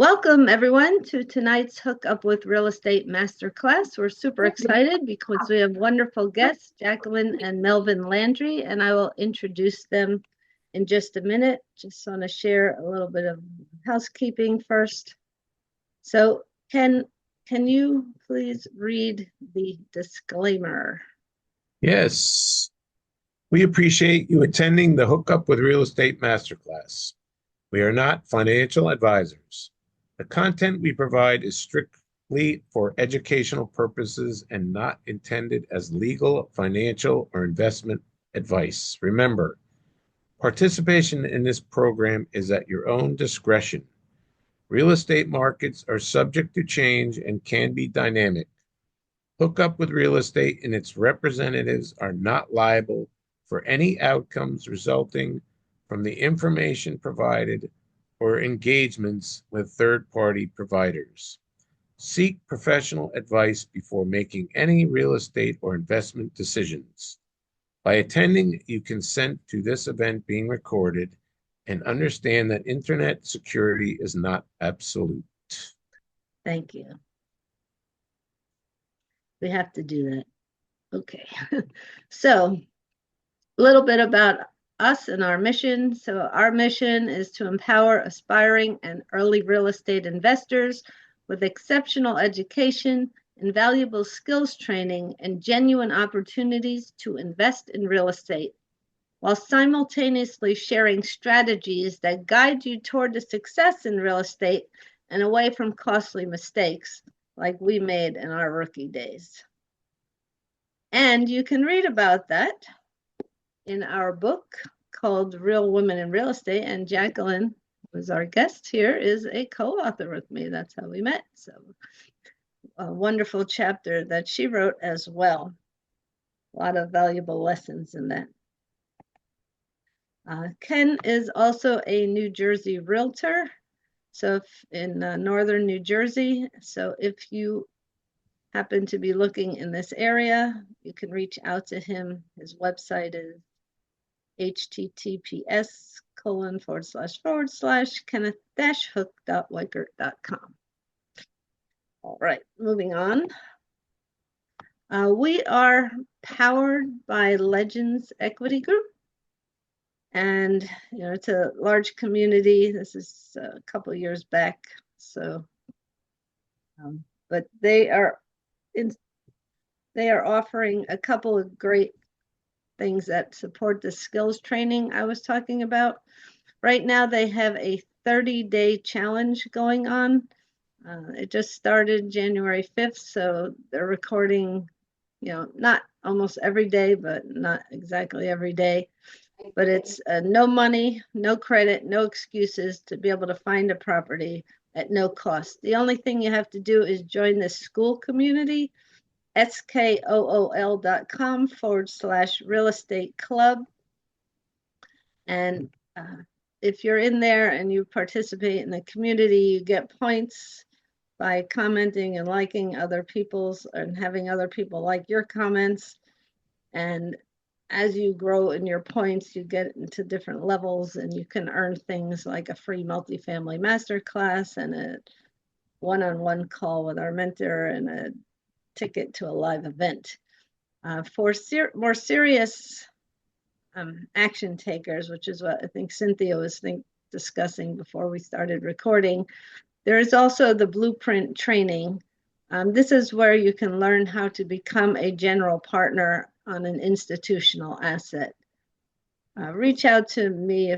Welcome, everyone, to tonight's Hook Up with Real Estate Masterclass. We're super excited because we have wonderful guests, Jacqueline and Melvin Landry, and I will introduce them in just a minute. Just want to share a little bit of housekeeping first. So can you please read the disclaimer? Yes, we appreciate you attending the Hook Up with Real Estate Masterclass. We are not financial advisors. The content we provide is strictly for educational purposes and not intended as legal, financial, or investment advice. Remember, participation in this program is at your own discretion. Real estate markets are subject to change and can be dynamic. Hook Up with Real Estate and its representatives are not liable for any outcomes resulting from the information provided or engagements with third-party providers. Seek professional advice before making any real estate or investment decisions. By attending, you consent to this event being recorded and understand that internet security is not absolute. Thank you. We have to do that. Okay. So a little bit about us and our mission. So our mission is to empower aspiring and early real estate investors with exceptional education, invaluable skills training, and genuine opportunities to invest in real estate, while simultaneously sharing strategies that guide you toward the success in real estate and away from costly mistakes like we made in our rookie days. And you can read about that in our book called Real Women in Real Estate. And Jacqueline, who's our guest here, is a co-author with me. That's how we met. So a wonderful chapter that she wrote as well. A lot of valuable lessons in that. Ken is also a New Jersey realtor. So in northern New Jersey. So if you happen to be looking in this area, you can reach out to him. His website is https://kenneth-hook.weichert.com. All right, moving on. We are powered by Legends Equity Group. And, it's a large community. This is a couple years back. So, but they are offering a couple of great things that support the skills training I was talking about. Right now, they have a 30-day challenge going on. It just started January 5th, so they're recording, not almost every day, but not exactly every day. But it's no money, no credit, no excuses to be able to find a property at no cost. The only thing you have to do is join the school community, skool.com/real estate club. And if you're in there and you participate in the community, you get points by commenting and liking other people's and having other people like your comments. And as you grow in your points, you get into different levels and you can earn things like a free multifamily masterclass and a one-on-one call with our mentor and a ticket to a live event. For more serious action takers, which is what I think Cynthia was discussing before we started recording, there is also the blueprint training. This is where you can learn how to become a general partner on an institutional asset. Reach out to me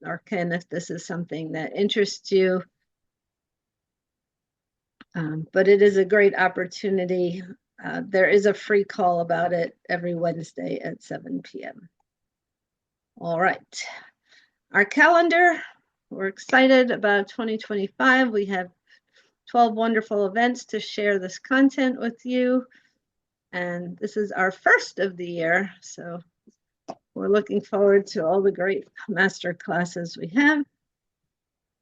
or Ken if this is something that interests you. But it is a great opportunity. There is a free call about it every Wednesday at 7 p.m. All right. Our calendar, we're excited about 2025. We have 12 wonderful events to share this content with you. And this is our first of the year. So we're looking forward to all the great master classes we have.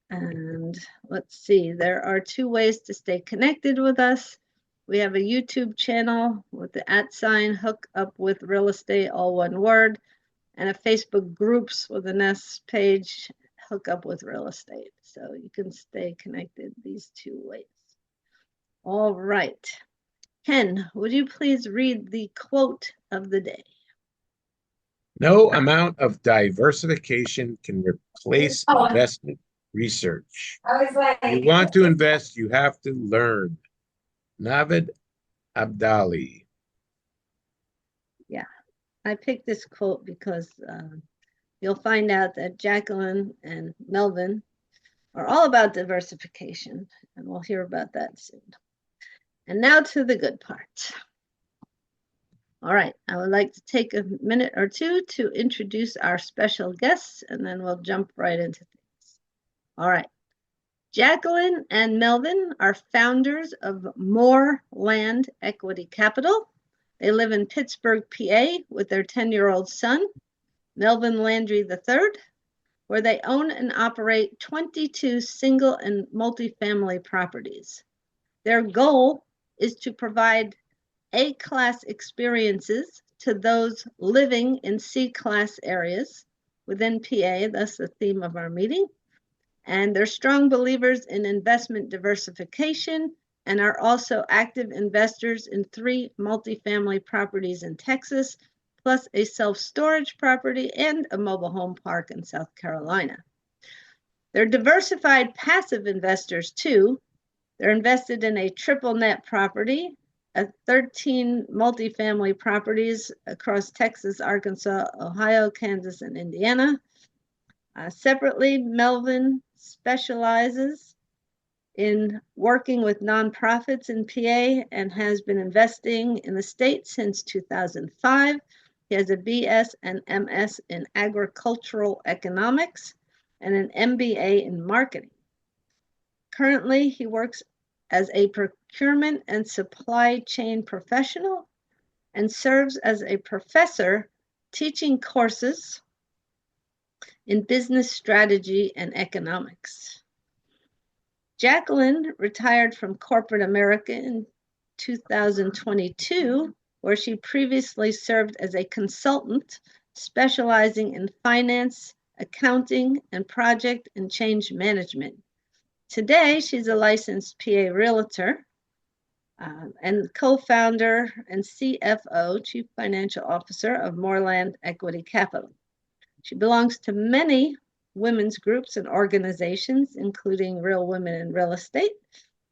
And let's see, there are 2 ways to stay connected with us. We have a YouTube channel with the @ Hook Up with Real Estate, all one word, and a Facebook groups with an S page, hook up with real estate. So you can stay connected these two ways. All right. Ken, would you please read the quote of the day? No amount of diversification can replace Oh, investment research. I was like, If you want to invest, you have to learn. Navid Abdali. Yeah, I picked this quote because you'll find out that Jacqueline and Melvin are all about diversification, and we'll hear about that soon. And now to the good part. All right, I would like to take a minute or two to introduce our special guests, and then we'll jump right into things. All right. Jacqueline and Melvin are founders of MoreLand Equity Capital. They live in Pittsburgh, PA, with their 10-year-old son, Melvin Landry III, where they own and operate 22 single and multifamily properties. Their goal is to provide A-class experiences to those living in C-class areas within PA. That's the theme of our meeting. And they're strong believers in investment diversification and are also active investors in 3 multifamily properties in Texas, plus a self-storage property and a mobile home park in South Carolina. They're diversified passive investors too. They're invested in a triple net property, 13 multifamily properties across Texas, Arkansas, Ohio, Kansas, and Indiana. Separately, Melvin specializes in working with nonprofits in PA and has been investing in the state since 2005. He has a BS and MS in agricultural economics and an MBA in marketing. Currently, he works as a procurement and supply chain professional and serves as a professor teaching courses in business strategy and economics. Jacqueline retired from corporate America in 2022, where she previously served as a consultant specializing in finance, accounting, and project and change management. Today, she's a licensed PA realtor and co-founder and CFO, Chief Financial Officer of MoreLand Equity Capital. She belongs to many women's groups and organizations, including Real Women in Real Estate,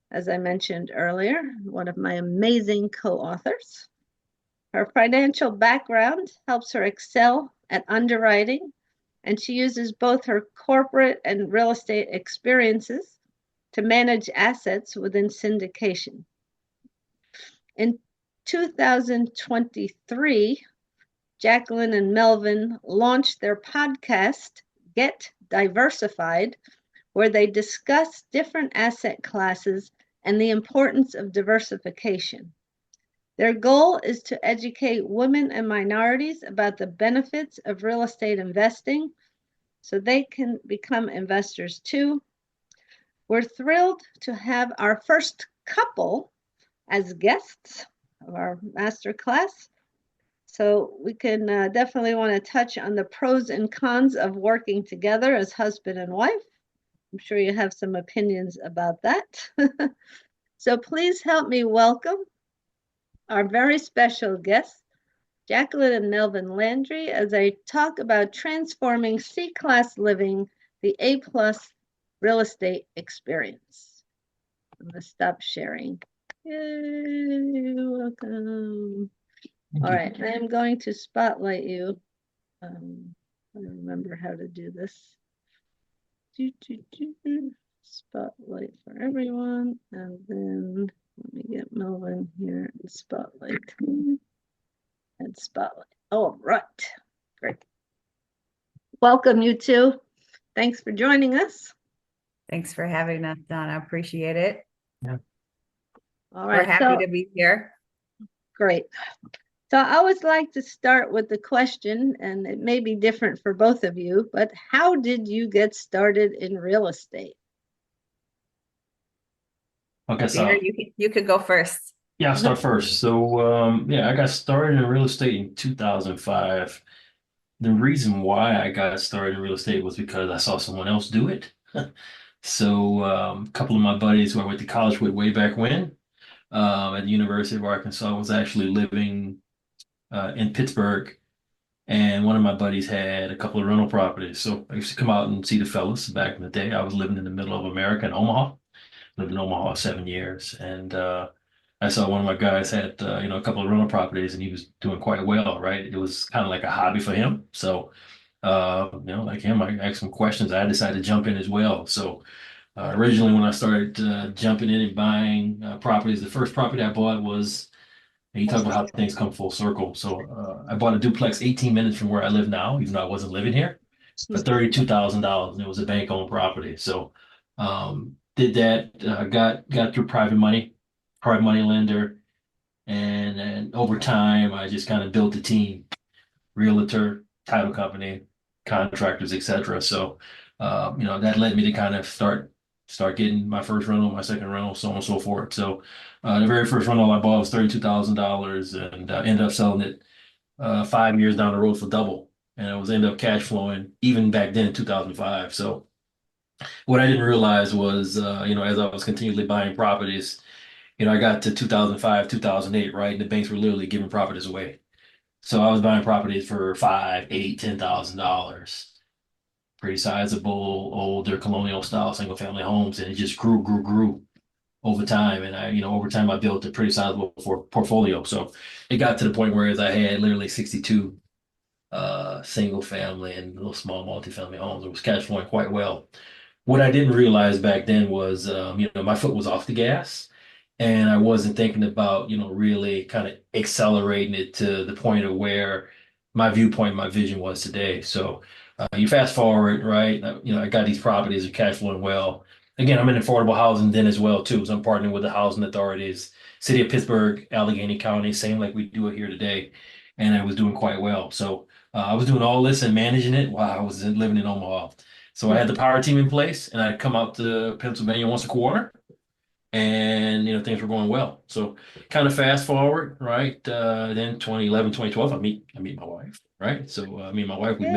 as I mentioned earlier, one of my amazing co-authors. Her financial background helps her excel at underwriting, and she uses both her corporate and real estate experiences to manage assets within syndication. In 2023, Jacqueline and Melvin launched their podcast, Get Diversified, where they discuss different asset classes and the importance of diversification. Their goal is to educate women and minorities about the benefits of real estate investing so they can become investors too. We're thrilled to have our first couple as guests of our masterclass. So we can definitely want to touch on the pros and cons of working together as husband and wife. I'm sure you have some opinions about that. So please help me welcome our very special guests, Jacqueline and Melvin Landry, as I talk about transforming C-class living, the A-plus real estate experience. I'm going to stop sharing. Yay, welcome. All right, I am going to spotlight you. I remember how to do this. Spotlight for everyone, and then let me get Melvin here and spotlight and spotlight. All right, great. Welcome, you two. Thanks for joining us. Thanks for having us, Donna. I appreciate it. Yeah. All right, We're happy to be here. Great. So I always like to start with the question, and it may be different for both of you, but how did you get started in real estate? Okay, so You could go first. yeah, I'll start first. So yeah, I got started in real estate in 2005. the reason why I got started in real estate was because I saw someone else do it. So a couple of my buddies who I went to college with way back when at the University of Arkansas was actually living in Pittsburgh. And one of my buddies had a couple of rental properties. So I used to come out and see the fellas back in the day. I was living in the middle of America in Omaha. Lived in Omaha 7 years. And I saw one of my guys had, a couple of rental properties and he was doing quite well, right? It was kind of like a hobby for him. So, like him, I asked some questions. I decided to jump in as well. So originally when I started jumping in and buying properties, the first property I bought was, and you talk about how things come full circle. So I bought a duplex 18 minutes from where I live now, even though I wasn't living here, for $32,000, and it was a bank-owned property. So did that, got through private money lender, and over time I just kind of built a team, realtor, title company, contractors, etc. So that led me to kind of start getting my first rental, my second rental, so on and so forth. So the very first rental I bought was $32,000, and ended up selling it 5 years down the road for double. And it was ended up cash flowing even back then in 2005. So what I didn't realize was, as I was continually buying properties, I got to 2005, 2008, right? And the banks were literally giving properties away. So I was buying properties for five, eight, $10,000, pretty sizable, older colonial style single family homes, and it just grew over time. And over time I built a pretty sizable portfolio. So it got to the point where as I had literally 62 single family and little small multifamily homes. It was cash flowing quite well. What I didn't realize back then was, my foot was off the gas, and I wasn't thinking about, really kind of accelerating it to the point of where my viewpoint, my vision was today. So you fast forward, right? I got these properties are cash flowing well. Again, I'm in affordable housing then as well too. So I'm partnering with the housing authorities, City of Pittsburgh, Allegheny County, same like we do it here today, and I was doing quite well. So I was doing all this and managing it while I was living in Omaha. So I had the power team in place, and I'd come out to Pennsylvania once a quarter, and things were going well. So kind of fast forward, right? Then 2011, 2012, I meet my wife, right? So me and my wife, we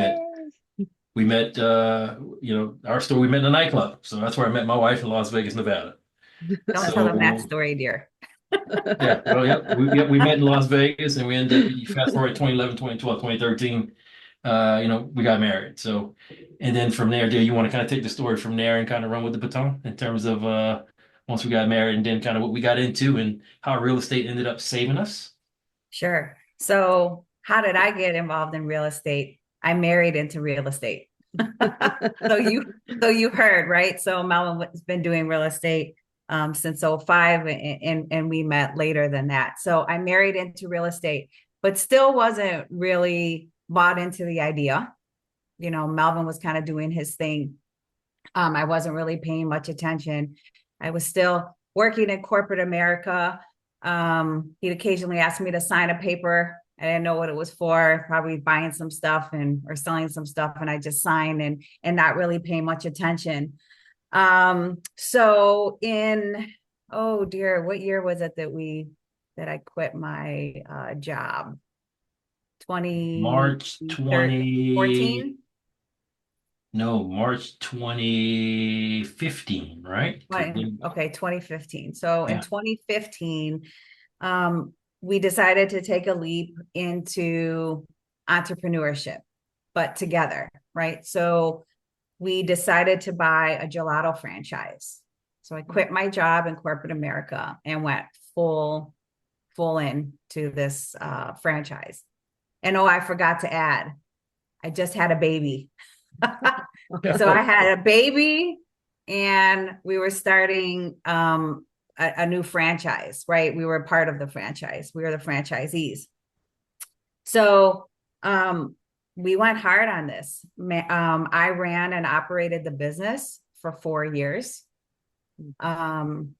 met our story, we met in a nightclub. So that's where I met my wife in Las Vegas, Nevada. Don't tell them that So story, dear. yeah, well, we met in Las Vegas, and we ended up, you fast forward 2011, 2012, 2013, we got married. So, and then from there, do you want to kind of take the story from there and kind of run with the baton in terms of once we got married and then kind of what we got into and how real estate ended up saving us? Sure. So how did I get involved in real estate? I married into real estate. So you heard, right? So Melvin has been doing real estate since '05, and we met later than that. So I married into real estate, but still wasn't really bought into the idea. Melvin was kind of doing his thing. I wasn't really paying much attention. I was still working in corporate America. He'd occasionally ask me to sign a paper. I didn't know what it was for, probably buying some stuff or selling some stuff, and I just signed and not really paying much attention. So oh dear, what year was it that I quit my job? March 2014? No, March 2015, right? Okay, 2015. So in Yeah. 2015, we decided to take a leap into entrepreneurship, but together, right? So we decided to buy a gelato franchise. So I quit my job in corporate America and went full in to this franchise. And I forgot to add, I just had a baby. So I had a baby, and we were starting a new franchise, right? We were part of the franchise. We were the franchisees. So we went hard on this. I ran and operated the business for 4 years. Didn't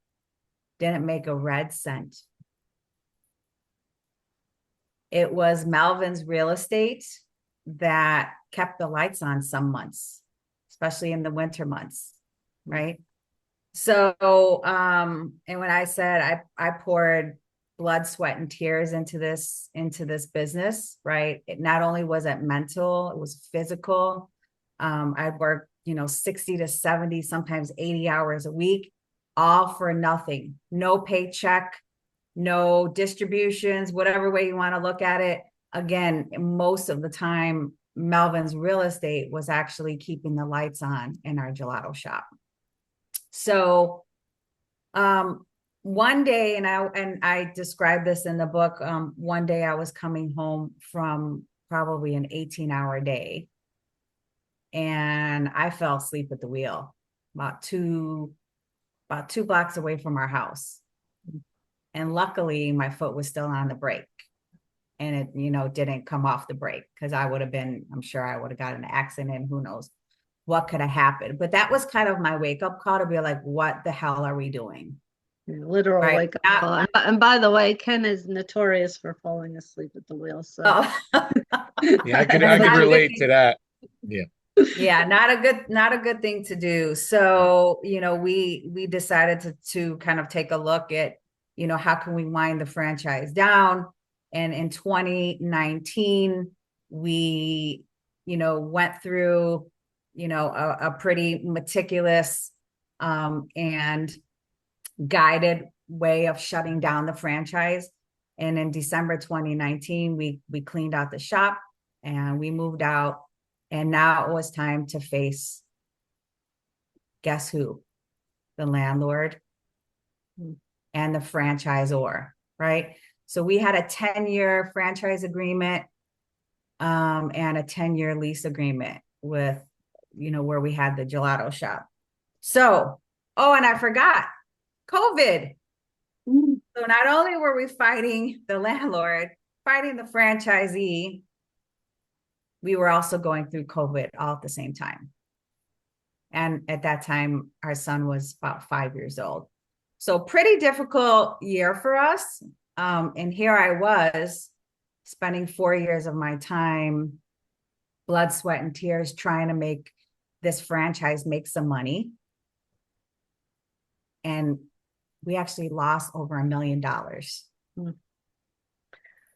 make a red cent. It was Melvin's real estate that kept the lights on some months, especially in the winter months, right? So, and when I said I poured blood, sweat, and tears into this business, right? It not only was it mental, it was physical. I'd work, 60 to 70, sometimes 80 hours a week, all for nothing. No paycheck, no distributions, whatever way you want to look at it. Again, most of the time, Melvin's real estate was actually keeping the lights on in our gelato shop. So one day, and I described this in the book, one day I was coming home from probably an 18-hour day, and I fell asleep at the wheel about two blocks away from our house. And luckily my foot was still on the brake, and it, didn't come off the brake, because I'm sure I would have got in an accident. Who knows what could have happened. But that was kind of my wake-up call, to be like, what the hell are we doing? Literal Right. wake up call. And by the way, Ken is notorious for falling asleep at the wheel. So Oh. Yeah, I could relate to that. Yeah. Yeah, not a good thing to do. So, we decided to kind of take a look at, how can we wind the franchise down? And in 2019, we, went through, a pretty meticulous and guided way of shutting down the franchise. And in December 2019, we cleaned out the shop and we moved out. And now it was time to face, guess who? The landlord and the franchisor, right? So we had a 10-year franchise agreement and a 10-year lease agreement with, where we had the gelato shop. So, and I forgot, COVID. So not only were we fighting the landlord, fighting the franchisee, we were also going through COVID all at the same time. And at that time, our son was about 5 years old. So pretty difficult year for us. And here I was spending 4 years of my time, blood, sweat, and tears, trying to make this franchise make some money. And we actually lost over $1 million.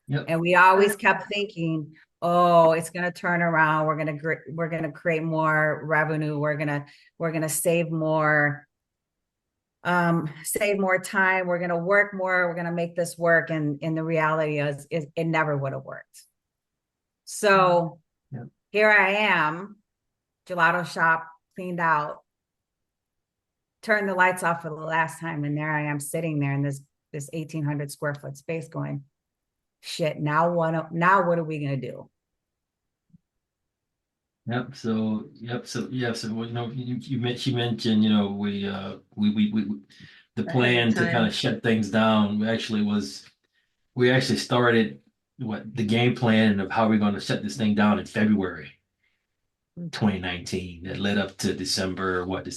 Yep. And we always kept thinking, oh, it's going to turn around. We're going to create more revenue. We're going to save more time. We're going to work more. We're going to make this work. And the reality is it never would have worked. So Here I am, gelato shop cleaned out, turned the lights off for the last time. And there I am sitting there in this 1,800 square foot space going, shit, now what are we going to do? Yep. So you mentioned, the plan to kind of shut things down. We actually started the game plan of how we're going to shut this thing down in February 2019. That led up to December, what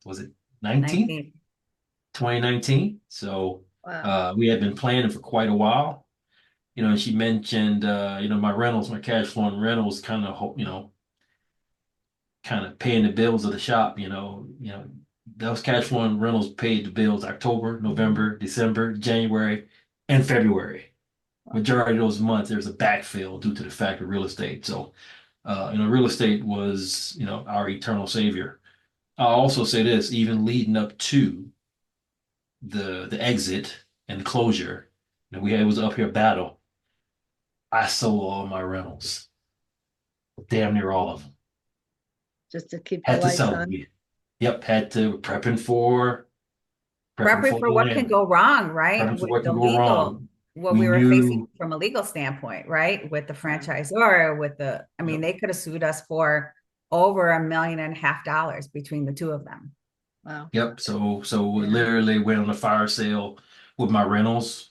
was it? 19? 2019. So wow. we had been planning for quite a while. And she mentioned, my cash flow and rentals kind of paying the bills of the shop. Those cash flow and rentals paid the bills October, November, December, January, and February. Majority of those months, there's a backfill due to the fact of real estate. So, real estate was, our eternal savior. I'll also say this, even leading up to the exit and the closure, it was an uphill battle. I sold all my rentals, damn near all of them. Just to keep the Had to lights sell on. them. Yep, had to prepping for what can go wrong, right? Prepping for With what the can go wrong. what we were facing from a legal standpoint, right? With the franchisor, they could have sued us for over $1.5 million between the two of them. Wow. Yep. So literally went on a fire sale with my rentals.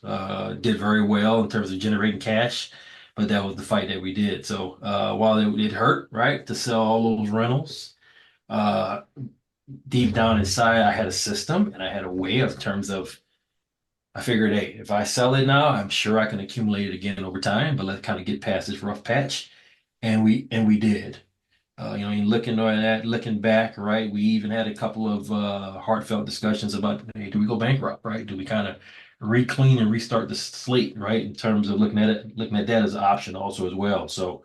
Did very well in terms of generating cash, but that was the fight that we did. So while it hurt, right, to sell all those rentals, deep down inside, I had a system and I had a way of terms of. I figured, hey, if I sell it now, I'm sure I can accumulate it again over time, but let's kind of get past this rough patch. And we did. Looking back, right? We even had a couple of heartfelt discussions about, hey, do we go bankrupt, right? Do we kind of re-clean and restart the slate, right? In terms of looking at that as an option also as well. So,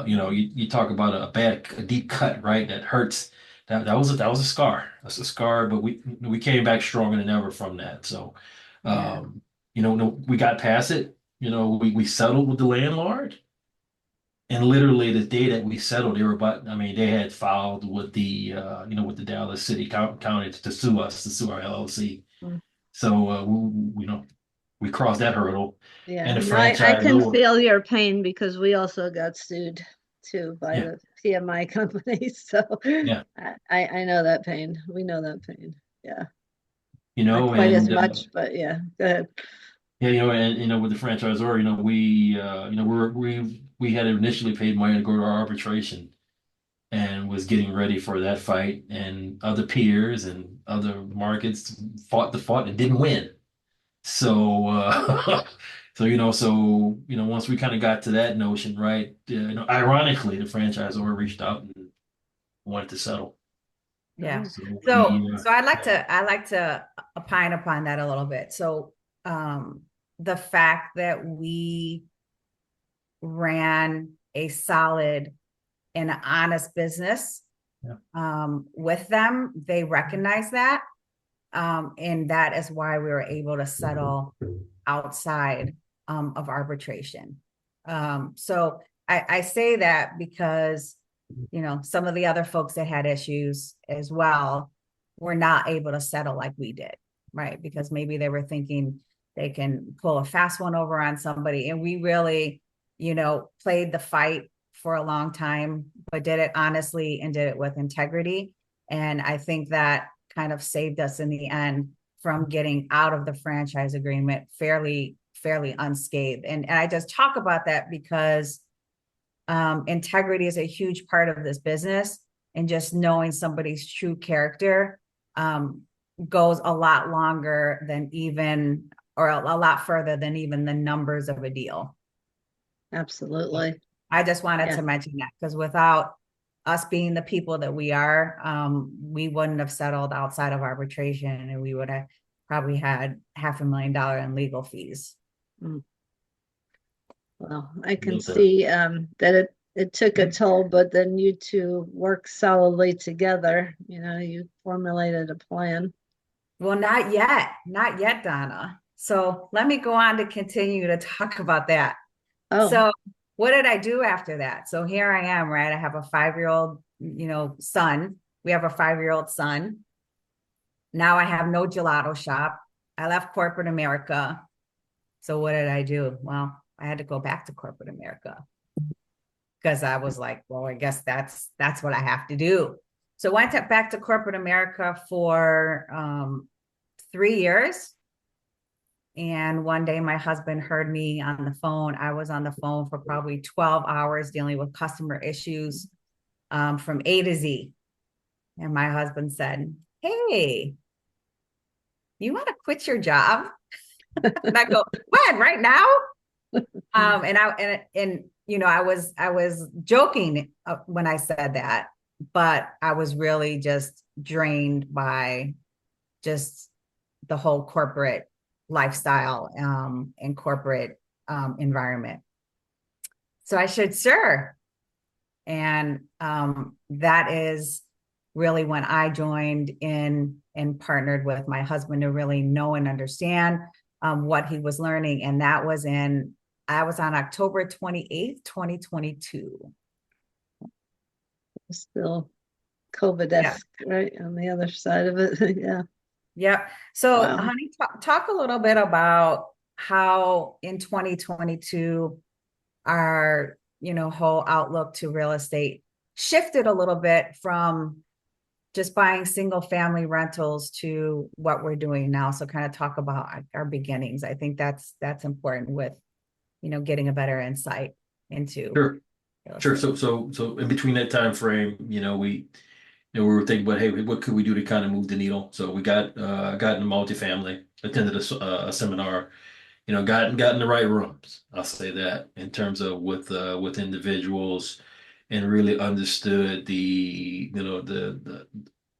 you talk about a deep cut, right? That hurts. That was a scar. That's a scar, but we came back stronger than ever from that. So, Yeah. no, we got past it. We settled with the landlord. And literally the day that we settled, I mean, they had filed with with the Dallas City County to sue us, to sue our LLC. Mm. So, we crossed that hurdle, Yeah. and the No, I can franchisor, feel your pain because we also got sued too by yeah, the PMI company. So yeah, I know that pain. We know that pain. Yeah. Not quite as and much, but yeah. Go ahead. yeah, and with the franchisor, we had initially paid money to go to our arbitration, and was getting ready for that fight, and other peers and other markets fought the fight and didn't win. So, once we kind of got to that notion, right? Ironically, the franchisor reached out and wanted to settle. Yeah. Oh, So So, we, so I'd like to opine upon that a little bit. So, the fact that we ran a solid and honest business, yeah, with them, they recognize that. And that is why we were able to settle outside, of arbitration. So I say that because, some of the other folks that had issues as well were not able to settle like we did, right? Because maybe they were thinking they can pull a fast one over on somebody. And we really, played the fight for a long time, but did it honestly and did it with integrity. And I think that kind of saved us in the end from getting out of the franchise agreement fairly unscathed. And I just talk about that because, integrity is a huge part of this business, and just knowing somebody's true character, goes a lot longer than even, or a lot further than even the numbers of a deal. absolutely. I just wanted Yeah. to mention that because without us being the people that we are, we wouldn't have settled outside of arbitration, and we would have probably had $500,000 in legal fees. Mm. Well, I can built that. see that it took a toll, but then you two worked solidly together. You formulated a plan. Well, not yet, Donna. So let me go on to continue to talk about that. Oh, So what did I do after that? So here I am, right? I have a 5-year-old, son. We have a 5-year-old son. Now I have no gelato shop. I left corporate America. So what did I do? Well, I had to go back to corporate America because I was like, well, I guess that's what I have to do. So I went back to corporate America for 3 years. And one day my husband heard me on the phone. I was on the phone for probably 12 hours dealing with customer issues, from A to Z. And my husband said, "Hey, you want to quit your job?" And I go, "When? Right now?" I was joking, when I said that, but I was really just drained by just the whole corporate lifestyle, and corporate, environment. So I said, "Sure." And, that is really when I joined in and partnered with my husband to really know and understand, what he was learning. And I was on October 28th, 2022. still Yeah. COVID-esque, right? On the other side of it. Yeah. Yep. So, Wow. honey, talk a little bit about how in 2022 our, whole outlook to real estate shifted a little bit from just buying single family rentals to what we're doing now. So kind of talk about our beginnings. I think that's important with, getting a better insight into Sure, real sure. estate. So in between that time frame, we were thinking about, hey, what could we do to kind of move the needle? So we got into multifamily, attended a seminar, got in the right rooms. I'll say that in terms of with individuals, and really understood the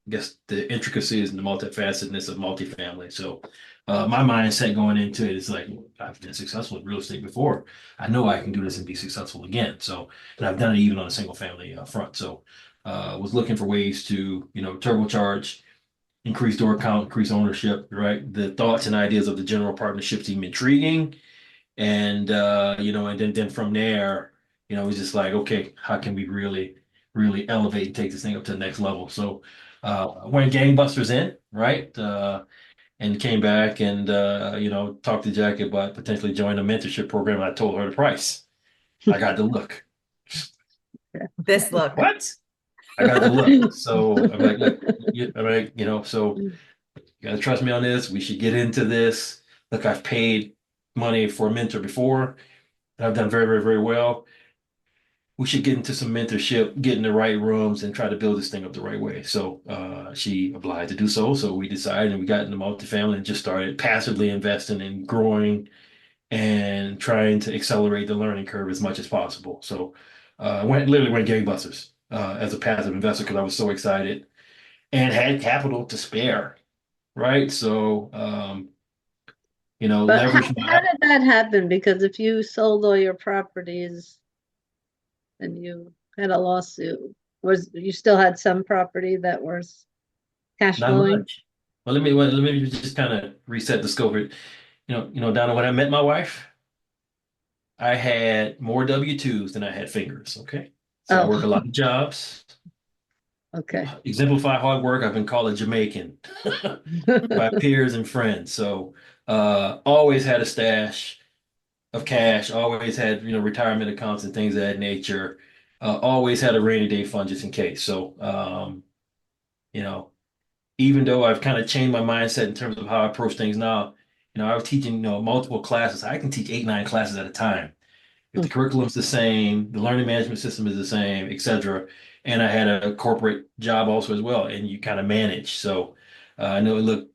guess the intricacies and the multifacetedness of multifamily. So my mindset going into it is like, I've been successful in real estate before. I know I can do this and be successful again. So, and I've done it even on a single family front. So was looking for ways to, turbocharge, increase door count, increase ownership, right? The thoughts and ideas of the general partnership seem intriguing. And and then from there, it's just like, okay, how can we really, really elevate and take this thing up to the next level? So went gangbusters in, right? And came back and talked to Jackie about potentially joining a mentorship program. I told her the price. I got the look. This look. What? I got the look. So I'm like, look, I'm like, so you gotta trust me on this. We should get into this. Look, I've paid money for a mentor before, and I've done very, very, very well. We should get into some mentorship, get in the right rooms, and try to build this thing up the right way. So she obliged to do so. So we decided, and we got into multifamily and just started passively investing and growing and trying to accelerate the learning curve as much as possible. So literally went gangbusters as a passive investor because I was so excited and had capital to spare, right? So But leverage how my did that happen? Because if you sold all your properties and you had a lawsuit, was you still had some property that was cash not flowing? much. Well, let me just kind of reset the scope here. Donna, when I met my wife, I had more W-2s than I had fingers. Okay. So I work a Oh, lot of jobs, okay. exemplify hard work. I've been called a Jamaican by peers and friends. So always had a stash of cash, always had, retirement accounts and things of that nature. Always had a rainy day fund just in case. So you know, even though I've kind of changed my mindset in terms of how I approach things now, I was teaching, multiple classes. I can teach 8, 9 classes at a time. If the curriculum's the same, the learning management system is the same, et cetera. And I had a corporate job also as well, and you kind of manage. So I know, look,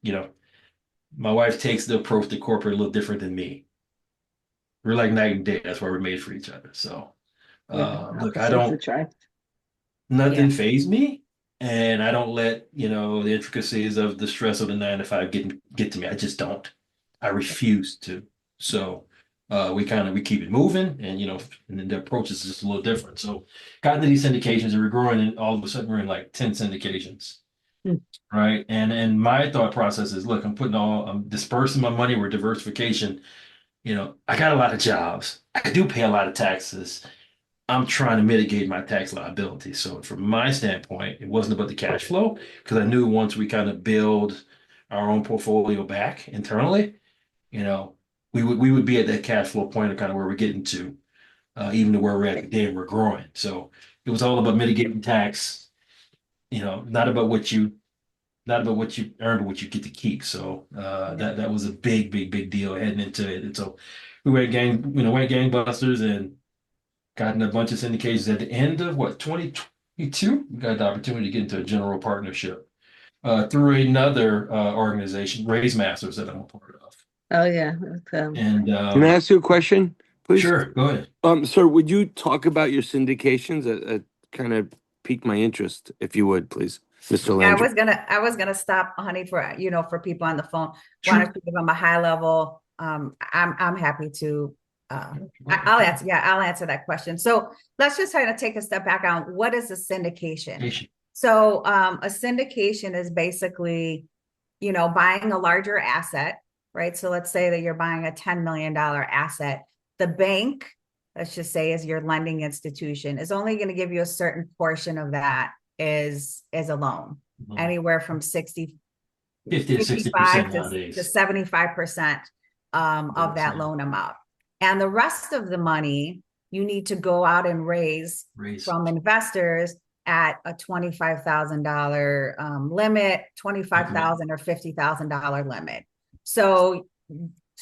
my wife takes the approach to corporate a little different than me. We're like night and day. That's why we're made for each other. So Yeah, look, I opposites don't, attract. Yeah. nothing phase me, and I don't let, the intricacies of the stress of the 9 to 5 get to me. I just don't. I refuse to. So we keep it moving, and then the approach is just a little different. So got into these syndications, and we're growing, and all of a sudden we're in like 10 syndications. Hmm. Right. And my thought process is, look, I'm dispersing my money with diversification. I got a lot of jobs. I do pay a lot of taxes. I'm trying to mitigate my tax liability. So from my standpoint, it wasn't about the cash flow because I knew once we kind of build our own portfolio back internally, you know, we would be at that cash flow point of kind of where we're getting to, even to where we're at today and we're growing. So it was all about mitigating tax, not about what you earn, but what you get to keep. So that was a big, big, big deal heading into it. And so we went gangbusters and gotten a bunch of syndications at the end of 2022. We got the opportunity to get into a general partnership through another organization, Raise Masters, that I'm a part of. Oh yeah. Okay. And Can I ask you a question, please? sure, go ahead. Sir, would you talk about your syndications? That kind of piqued my interest, if you would, please, Mr. I Landry. was gonna stop, honey, for people on the phone. Sure. Wanted to give them a high level. I'm happy to. I'll answer. Yeah, I'll answer that question. So let's just try to take a step back on what is a syndication. So a syndication is basically, buying a larger asset, right? So let's say that you're buying a $10 million asset. The bank, let's just say, is your lending institution, is only going to give you a certain portion of that is a loan, anywhere from 50 to 60% 55 nowadays. to 75% of that loan amount. And the rest of the money you need to go out and raise from investors at a $25,000 limit, $25,000 or $50,000 limit. So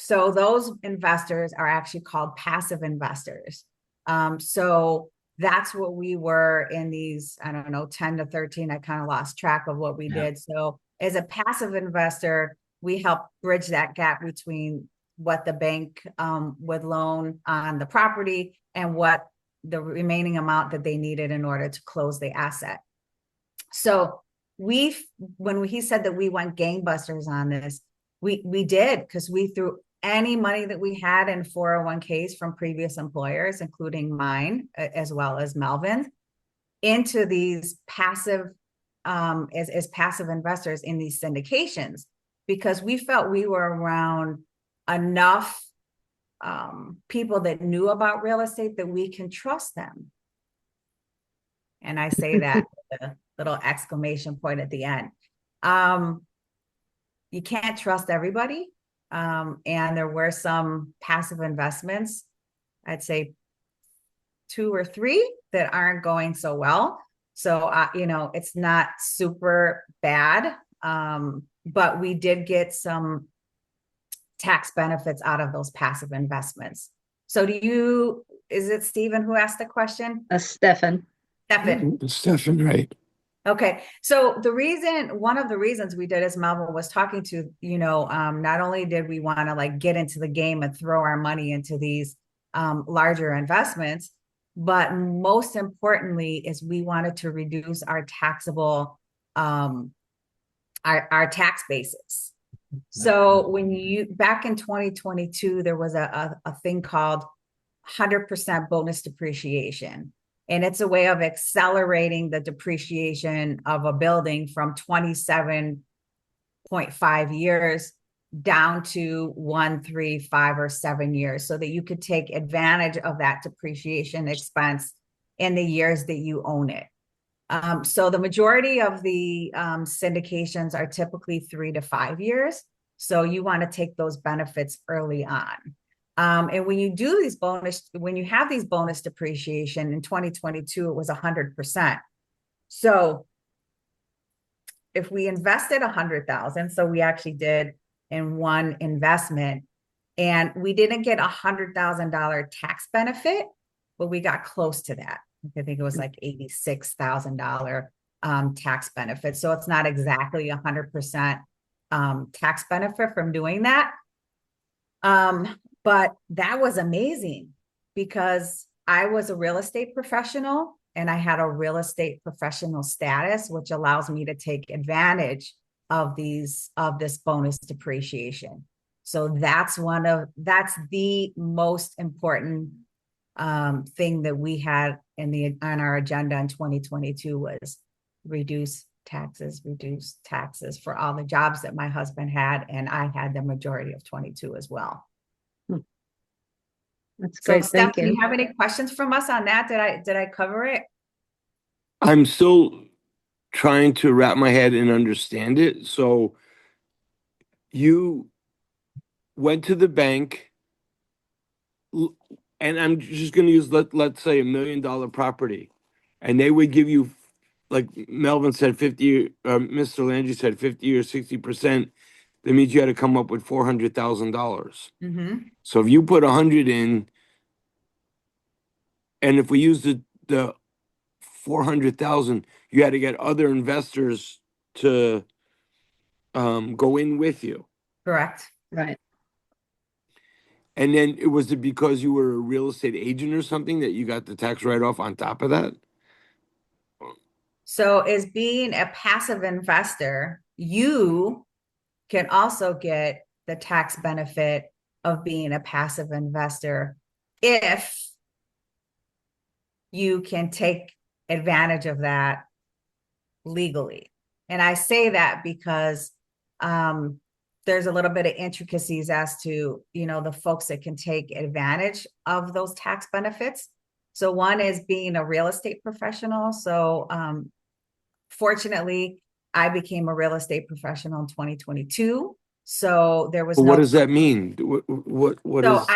those investors are actually called passive investors. So that's what we were in these, I don't know, 10 to 13. I kind of lost track of what we did. So as a passive investor, we help bridge that gap between what the bank would loan on the property and what the remaining amount that they needed in order to close the asset. So when he said that we went gangbusters on this, we did, because we threw any money that we had in 401ks from previous employers, including mine, as well as Melvin, into these passive, as passive investors in these syndications, because we felt we were around enough people that knew about real estate that we can trust them. And I say that with a little exclamation point at the end. You can't trust everybody. And there were some passive investments, I'd say 2 or 3 that aren't going so well. So, it's not super bad. But we did get some tax benefits out of those passive investments. So is it Stephen who asked the question? Stefan. Stephen. Stefan, right. Okay. So one of the reasons we did, as Melvin was talking to, not only did we want to like get into the game and throw our money into these larger investments, but most importantly is we wanted to reduce our taxable, our tax basis. So back in 2022, there was a thing called 100% bonus depreciation. And it's a way of accelerating the depreciation of a building from 27.5 years down to 1, 3, 5, or 7 years, so that you could take advantage of that depreciation expense in the years that you own it. So the majority of the syndications are typically 3 to 5 years. So you want to take those benefits early on. And when you have these bonus depreciation in 2022, it was 100%. So if we invested 100,000, so we actually did in one investment, and we didn't get $100,000 tax benefit, but we got close to that. I think it was like $86,000 tax benefit. So it's not exactly 100% tax benefit from doing that. But that was amazing, because I was a real estate professional and I had a real estate professional status, which allows me to take advantage of this bonus depreciation. So that's the most important thing that we had on our agenda in 2022 was reduce taxes for all the jobs that my husband had, and I had the majority of 22 as well. That's great. So, Thank Steph, you. do you have any questions from us on that? Did I cover it? I'm still trying to wrap my head and understand it. So you went to the bank, and I'm just going to use, let's say, $1 million property, and they would give you, like Melvin said, 50, Mr. Landry said 50 or 60%. That means you had to come up with $400,000. Mm-hmm. So if you put 100 in, and if we use the 400,000, you had to get other investors to go in with you. Correct. Right. And then was it because you were a real estate agent or something that you got the tax write-off on top of that? So as being a passive investor, you can also get the tax benefit of being a passive investor if you can take advantage of that legally. And I say that because there's a little bit of intricacies as to, the folks that can take advantage of those tax benefits. So one is being a real estate professional. So fortunately, I became a real estate professional in 2022. So there was What does that mean? What so is...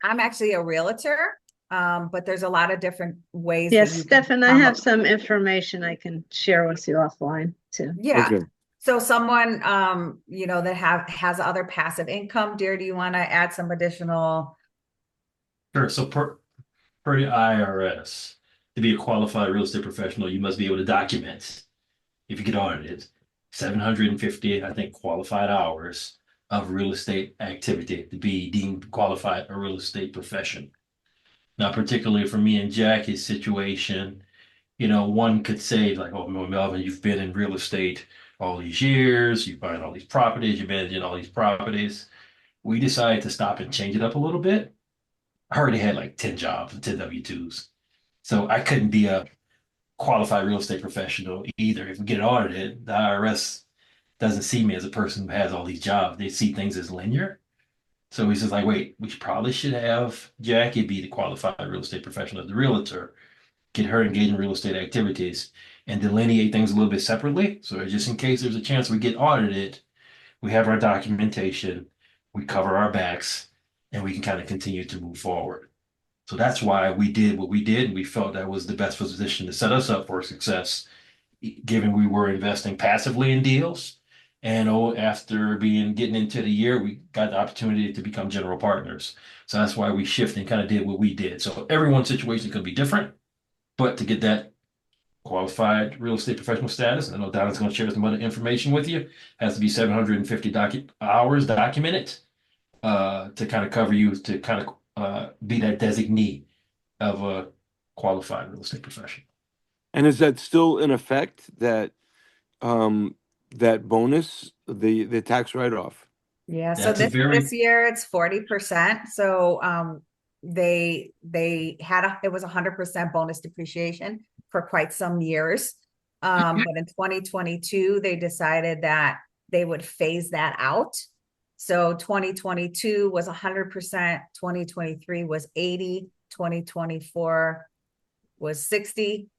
I'm actually a realtor, but there's a lot of different ways. Yes, that you Stefan, I can have some information I can share with you offline too. Yeah. Okay. So someone, that has other passive income. Dear, do you want to add some additional? Sure. So per the IRS, to be a qualified real estate professional, you must be able to document, if you get audited, 750, I think, qualified hours of real estate activity to be deemed qualified a real estate profession. Now, particularly for me and Jackie's situation, one could say like, oh, Melvin, you've been in real estate all these years, you buying all these properties, you're managing all these properties. We decided to stop and change it up a little bit. I already had like 10 jobs and 10 W-2s. So I couldn't be a qualified real estate professional either. If we get audited, the IRS doesn't see me as a person who has all these jobs. They see things as linear. So he's just like, wait, we probably should have Jackie be the qualified real estate professional, the realtor, get her engaged in real estate activities and delineate things a little bit separately. So just in case there's a chance we get audited, we have our documentation, we cover our backs, and we can kind of continue to move forward. So that's why we did what we did. And we felt that was the best position to set us up for success, given we were investing passively in deals. And after getting into the year, we got the opportunity to become general partners. So that's why we shifted and kind of did what we did. So everyone's situation can be different, but to get that qualified real estate professional status, I know Donna's going to share some other information with you, has to be 750 hours documented to kind of cover you to kind of be that designee of a qualified real estate professional. And is that still in effect, that that bonus, the tax write-off? Yeah, so That's a this year it's 40%. So they had it was 100% bonus depreciation for quite some years. But in 2022, they decided that they would phase that out. So 2022 was 100%, 2023 was 80, 2024 was 60.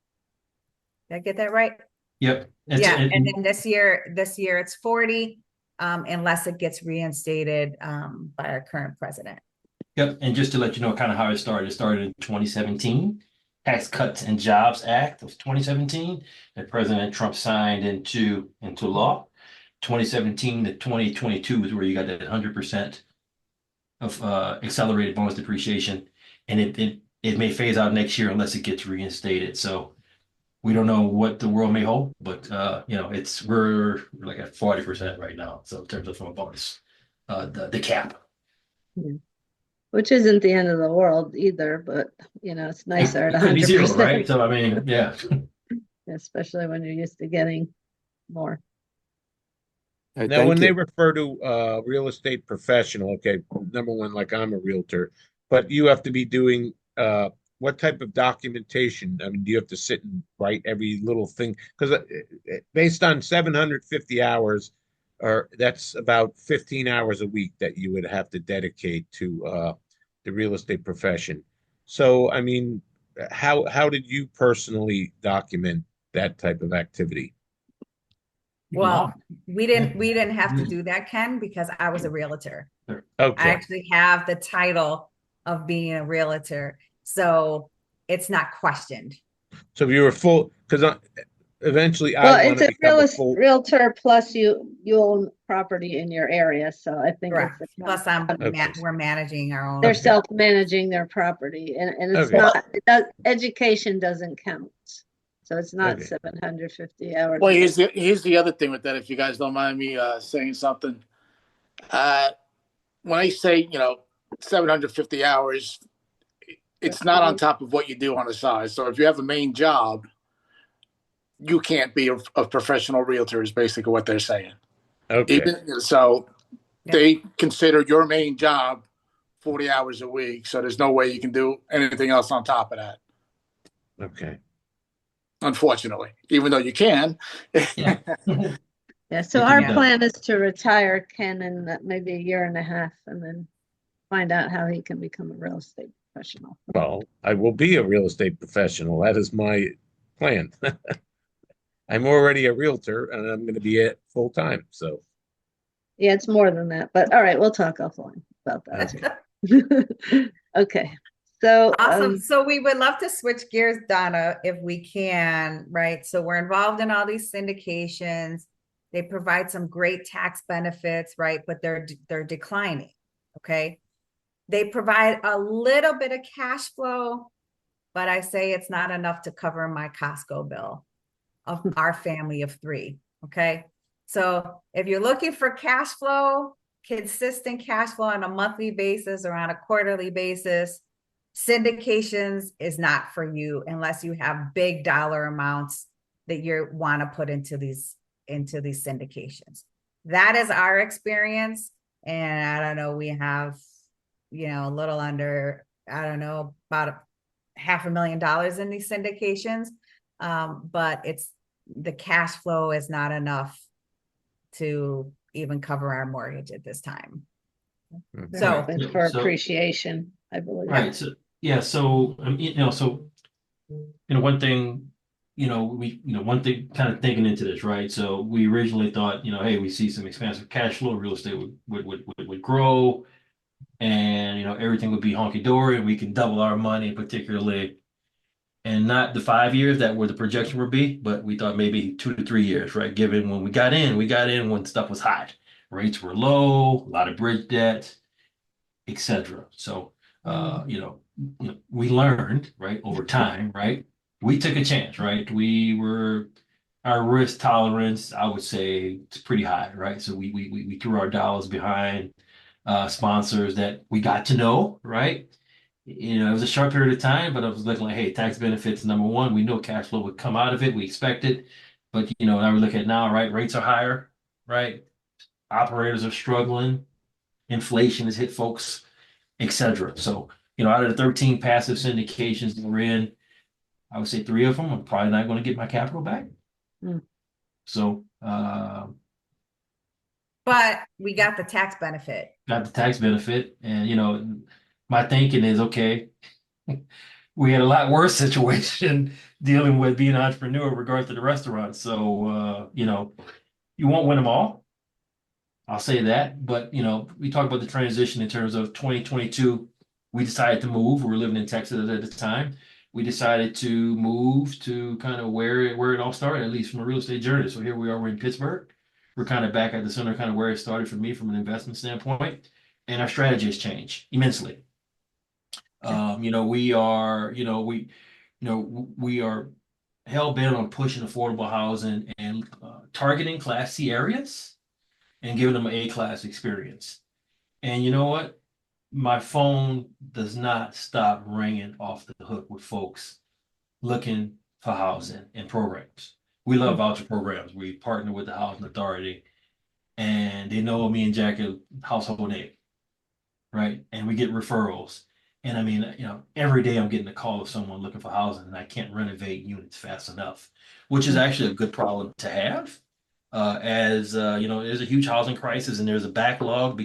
Did I get that right? Yep. Yeah, and then this year it's 40, unless it gets reinstated by our current president. Yep. And just to let you know kind of how it started in 2017, Tax Cuts and Jobs Act of 2017 that President Trump signed into law. 2017 to 2022 is where you got that 100% of accelerated bonus depreciation, and it may phase out next year unless it gets reinstated. So we don't know what the world may hold, but we're like at 40% right now. So in terms of from a bonus, the cap. Which isn't the end of the world either, but it's nicer at It could be 100%. zero, right? So I mean, yeah. Especially when you're used to getting more. Right, Now, thank when they you. refer to real estate professional, okay, number one, like I'm a realtor, but you have to be doing what type of documentation? I mean, do you have to sit and write every little thing? Because based on 750 hours, or that's about 15 hours a week that you would have to dedicate to the real estate profession. So, I mean, how did you personally document that type of activity? Well, we didn't have to do that, Ken, because I was a realtor. I Okay, actually have the title of being a realtor, so it's not questioned. so if you were full, because eventually I Well, want it's to a become a full. realtor plus you own property in your area, so I think Correct. it's Plus, Okay. we're managing our own. they're Okay. self-managing their property, and it's Okay. not, education doesn't count, so it's not Okay. 750 hours. Well, here's the other thing with that, if you guys don't mind me saying something. When I say 750 hours, it's not on top of what you do on the side. So if you have a main job, you can't be a professional realtor, is basically what they're saying. Okay. They consider your main job 40 hours a week. So there's no way you can do anything else on top of that. Okay. Unfortunately, even though you can. Yeah. Yeah, so our plan is to retire Ken in maybe a year and a half, and then find out how he can become a real estate professional. Well, I will be a real estate professional. That is my plan. I'm already a realtor, and I'm going to be it full time. So, Yeah, it's more than that, but all right, we'll talk offline about that. okay. Okay. So Awesome. So we would love to switch gears, Donna, if we can, right? So we're involved in all these syndications. They provide some great tax benefits, right? But they're declining. Okay. They provide a little bit of cash flow, but I say it's not enough to cover my Costco bill of our family of 3. Okay. So if you're looking for cash flow, consistent cash flow on a monthly basis or on a quarterly basis, syndications is not for you unless you have big dollar amounts that you want to put into these syndications. That is our experience. And I don't know, we have, a little under, I don't know, about $500,000 in these syndications. But the cash flow is not enough to even cover our mortgage at this time. So, But for So- appreciation, I believe. Right. So yeah. So one thing, one thing kind of thinking into this, right? So we originally thought, hey, we see some expansive cash flow, real estate would grow, and everything would be honky dory, and we can double our money, particularly, and not the 5 years that where the projection would be, but we thought maybe 2 to 3 years, right? Given when we got in when stuff was hot, rates were low, a lot of bridge debt, etc. So, we learned, right, over time, right? We took a chance, right? Our risk tolerance, I would say, is pretty high, right? So we threw our dollars behind sponsors that we got to know, right? It was a short period of time, but I was looking like, hey, tax benefits, number one, we know cash flow would come out of it. We expected, but now we look at now, right? Rates are higher, right? Operators are struggling. Inflation has hit folks, etc. So, out of the 13 passive syndications that we're in, I would say 3 of them, I'm probably not going to get my capital back. Hmm. So, but we got the tax benefit. got the tax benefit, and my thinking is, okay, we had a lot worse situation dealing with being an entrepreneur in regards to the restaurant. So, you won't win them all. I'll say that. But, we talk about the transition in terms of 2022. We decided to move. We were living in Texas at the time. We decided to move to kind of where it all started, at least from a real estate journey. So here we are, we're in Pittsburgh. We're kind of back at the center, kind of where it started for me from an investment standpoint. And our strategy has changed immensely. We are, we are hell bent on pushing affordable housing and targeting Class C areas and giving them an A-class experience. And you know what? My phone does not stop ringing off the hook with folks looking for housing and programs. We love voucher programs. We partner with the Housing Authority, and they know me and Jackie household name, right? And we get referrals. And I mean, every day I'm getting a call of someone looking for housing, and I can't renovate units fast enough, which is actually a good problem to have. There's a huge housing crisis, and there's a backlog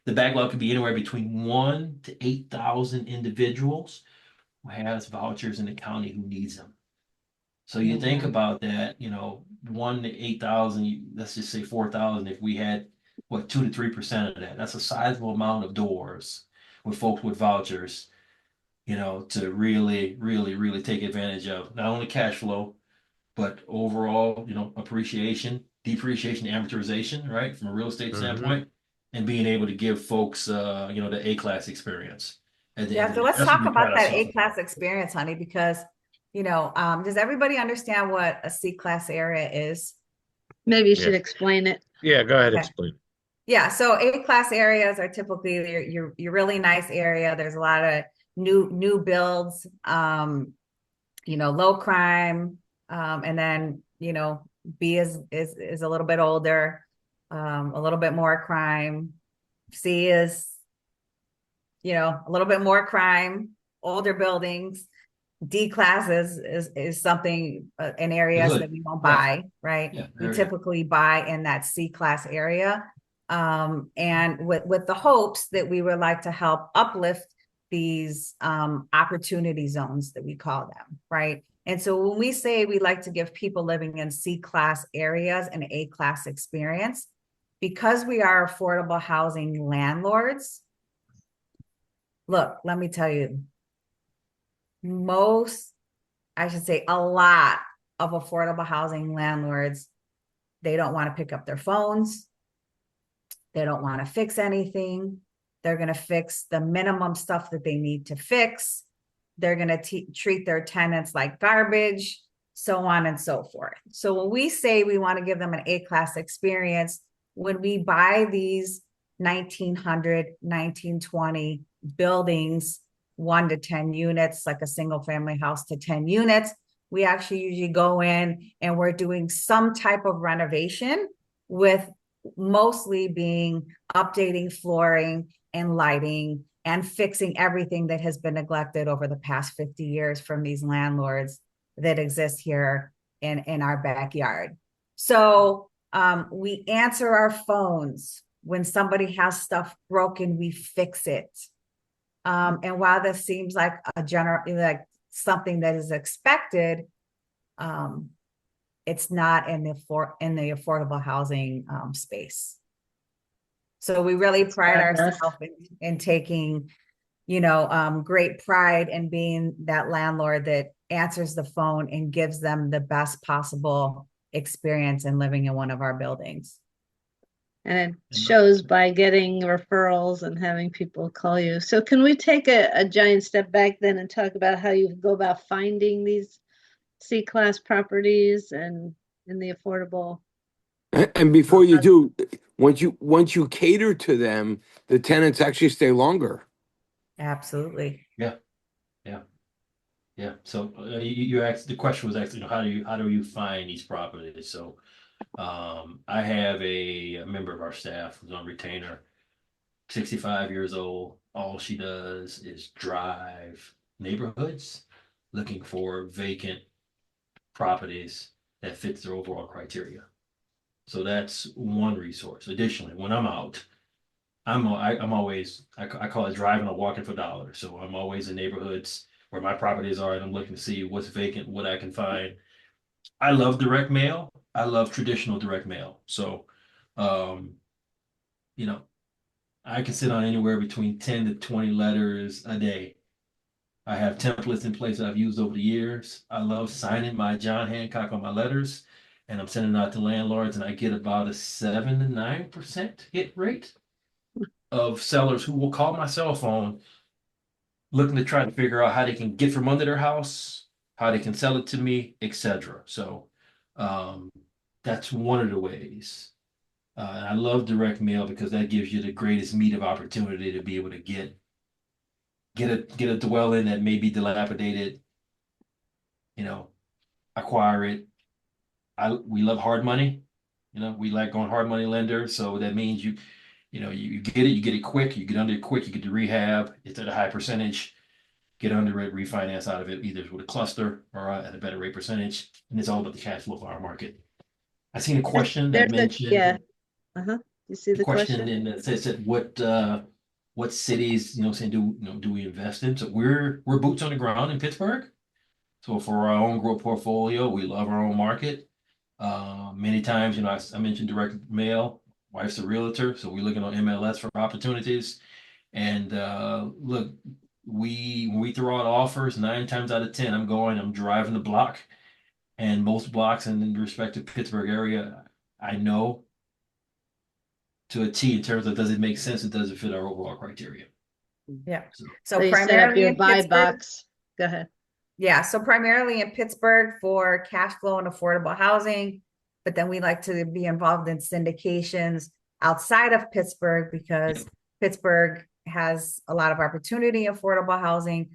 the backlog could be anywhere between 1 to 8,000 individuals who has vouchers in the county who needs them. So you think about that, 1 to 8,000, let's just say 4,000. If we had 2 to 3% of that, that's a sizable amount of doors with folks with vouchers, to really, really, really take advantage of not only cash flow, but overall, appreciation, depreciation, amortization, right, from a real estate standpoint, and being able to give folks, the A-class experience. So let's talk about that A-class experience, honey, because, does everybody understand what a C-class area is? Maybe you should explain it. Yeah, go ahead, Okay. explain. Yeah, so A-class areas are typically your really nice area. There's a lot of new builds, low crime, and then B is a little bit older, a little bit more crime. C is a little bit more crime, older buildings. D class is something in areas that we won't buy, right? Yeah, we typically buy in that C class area, and with the hopes that we would like to help uplift these opportunity zones that we call them, right? And so when we say we like to give people living in C class areas an A class experience, because we are affordable housing landlords, look, let me tell you, a lot of affordable housing landlords, they don't want to pick up their phones. They don't want to fix anything. They're going to fix the minimum stuff that they need to fix. They're going to treat their tenants like garbage, so on and so forth. So when we say we want to give them an A-class experience, when we buy these 1900, 1920 buildings 1 to 10 units, like a single family house to 10 units, we actually usually go in and we're doing some type of renovation, with mostly being updating flooring and lighting and fixing everything that has been neglected over the past 50 years from these landlords that exist here in our backyard. So we answer our phones. When somebody has stuff broken, we fix it. And while this seems like like something that is expected, it's not in the affordable housing space. So we really pride ourselves in taking, great pride in being that landlord that answers the phone and gives them the best possible experience in living in one of our buildings. And it shows by getting referrals and having people call you. So can we take a giant step back then and talk about how you go about finding these C-class properties and in the affordable? And before you do, once you cater to them, the tenants actually stay longer. Absolutely. Yeah. So you asked, the question was actually, how do you find these properties? So I have a member of our staff who's on retainer, 65 years old. All she does is drive neighborhoods looking for vacant properties that fits their overall criteria. So that's one resource. Additionally, when I'm out, I'm always, I call it driving or walking for dollars. So I'm always in neighborhoods where my properties are, and I'm looking to see what's vacant, what I can find. I love direct mail. I love traditional direct mail. So, um, you know, I can sit on anywhere between 10 to 20 letters a day. I have templates in place that I've used over the years. I love signing my John Hancock on my letters, and I'm sending out to landlords, and I get about a 7 to 9% hit rate of sellers who will call my cell phone looking to try to figure out how they can get from under their house, how they can sell it to me, etc. So um, that's one of the ways. And I love direct mail because that gives you the greatest meat of opportunity to be able to get a dwelling that may be dilapidated, acquire it. We love hard money. We like going hard money lender. So that means you get it quick, you get under it quick, you get the rehab, it's at a high percentage, get under it, refinance out of it, either with a cluster or at a better rate percentage. And it's all about the cash flow for our market. I seen a question that mentioned You see the the question, question? and it says what cities, saying do we invest in? So we're boots on the ground in Pittsburgh. So for our own growth portfolio, we love our own market. Many times, I mentioned direct mail. Wife's a realtor, so we're looking on MLS for opportunities. And look, when we throw out offers, 9 times out of 10, I'm driving the block, and most blocks in the respective Pittsburgh area, I know to a T in terms of does it make sense and does it fit our overall criteria. Yeah. So So you set up your buy box. Go ahead. Yeah, so primarily in Pittsburgh for cash flow and affordable housing, but then we like to be involved in syndications outside of Pittsburgh because Pittsburgh has a lot of opportunity in affordable housing,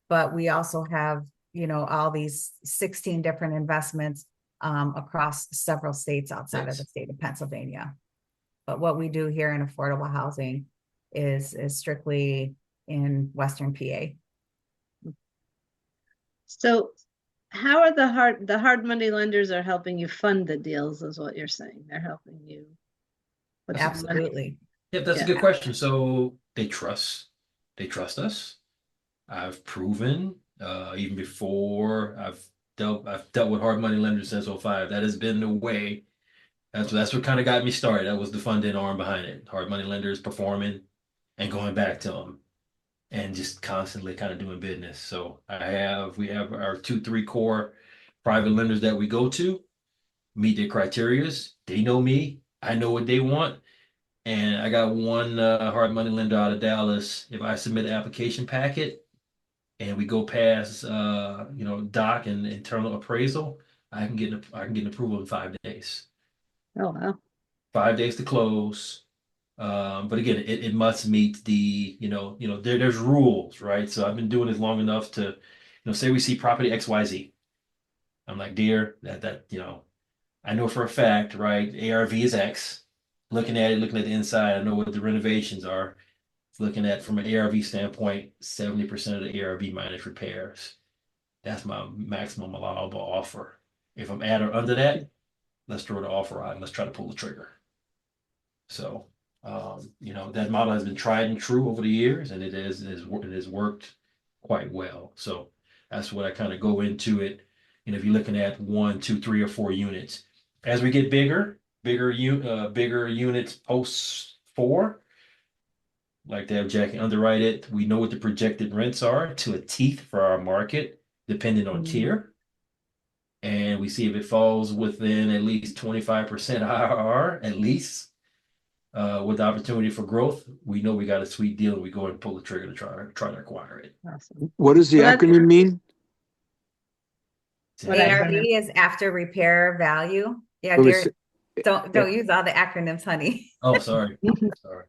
but we also have, all these 16 different investments across several states outside of the state of Pennsylvania. But what we do here in affordable housing is strictly in Western PA. So how are the hard money lenders are helping you fund the deals is what you're saying. They're helping you. Absolutely. Yeah, that's a good question. So they trust us. I've proven, even before I've dealt with hard money lenders since '05. That has been the way. That's what kind of got me started. That was the funding arm behind it. Hard money lenders performing and going back to them and just constantly kind of doing business. So we have our 2, 3 core private lenders that we go to, meet their criterias. They know me. I know what they want. And I got one hard money lender out of Dallas. If I submit an application packet and we go past doc and internal appraisal, I can get an approval in 5 days. Oh wow. 5 days to close. But again, it must meet the, there's rules, right? So I've been doing this long enough to, say we see property XYZ. I'm like, dear, I know for a fact, right? ARV is X. Looking at it, looking at the inside, I know what the renovations are. Looking at from an ARV standpoint, 70% of the ARV minus repairs. That's my maximum allowable offer. If I'm at or under that, let's throw the offer out and let's try to pull the trigger. So, that model has been tried and true over the years, and it has worked quite well. So that's what I kind of go into it. If you're looking at 1, 2, 3, or 4 units, as we get bigger units post 4, like to have Jackie underwrite it. We know what the projected rents are to a teeth for our market, depending on tier. And we see if it falls within at least 25% IRR, at least, with the opportunity for growth. We know we got a sweet deal, and we go and pull the trigger to try to acquire it. Awesome. What does the So that's- acronym mean? What ARV acronym? is after repair value. Yeah, So dear, it's- don't use all the acronyms, honey. Oh, sorry. Sorry.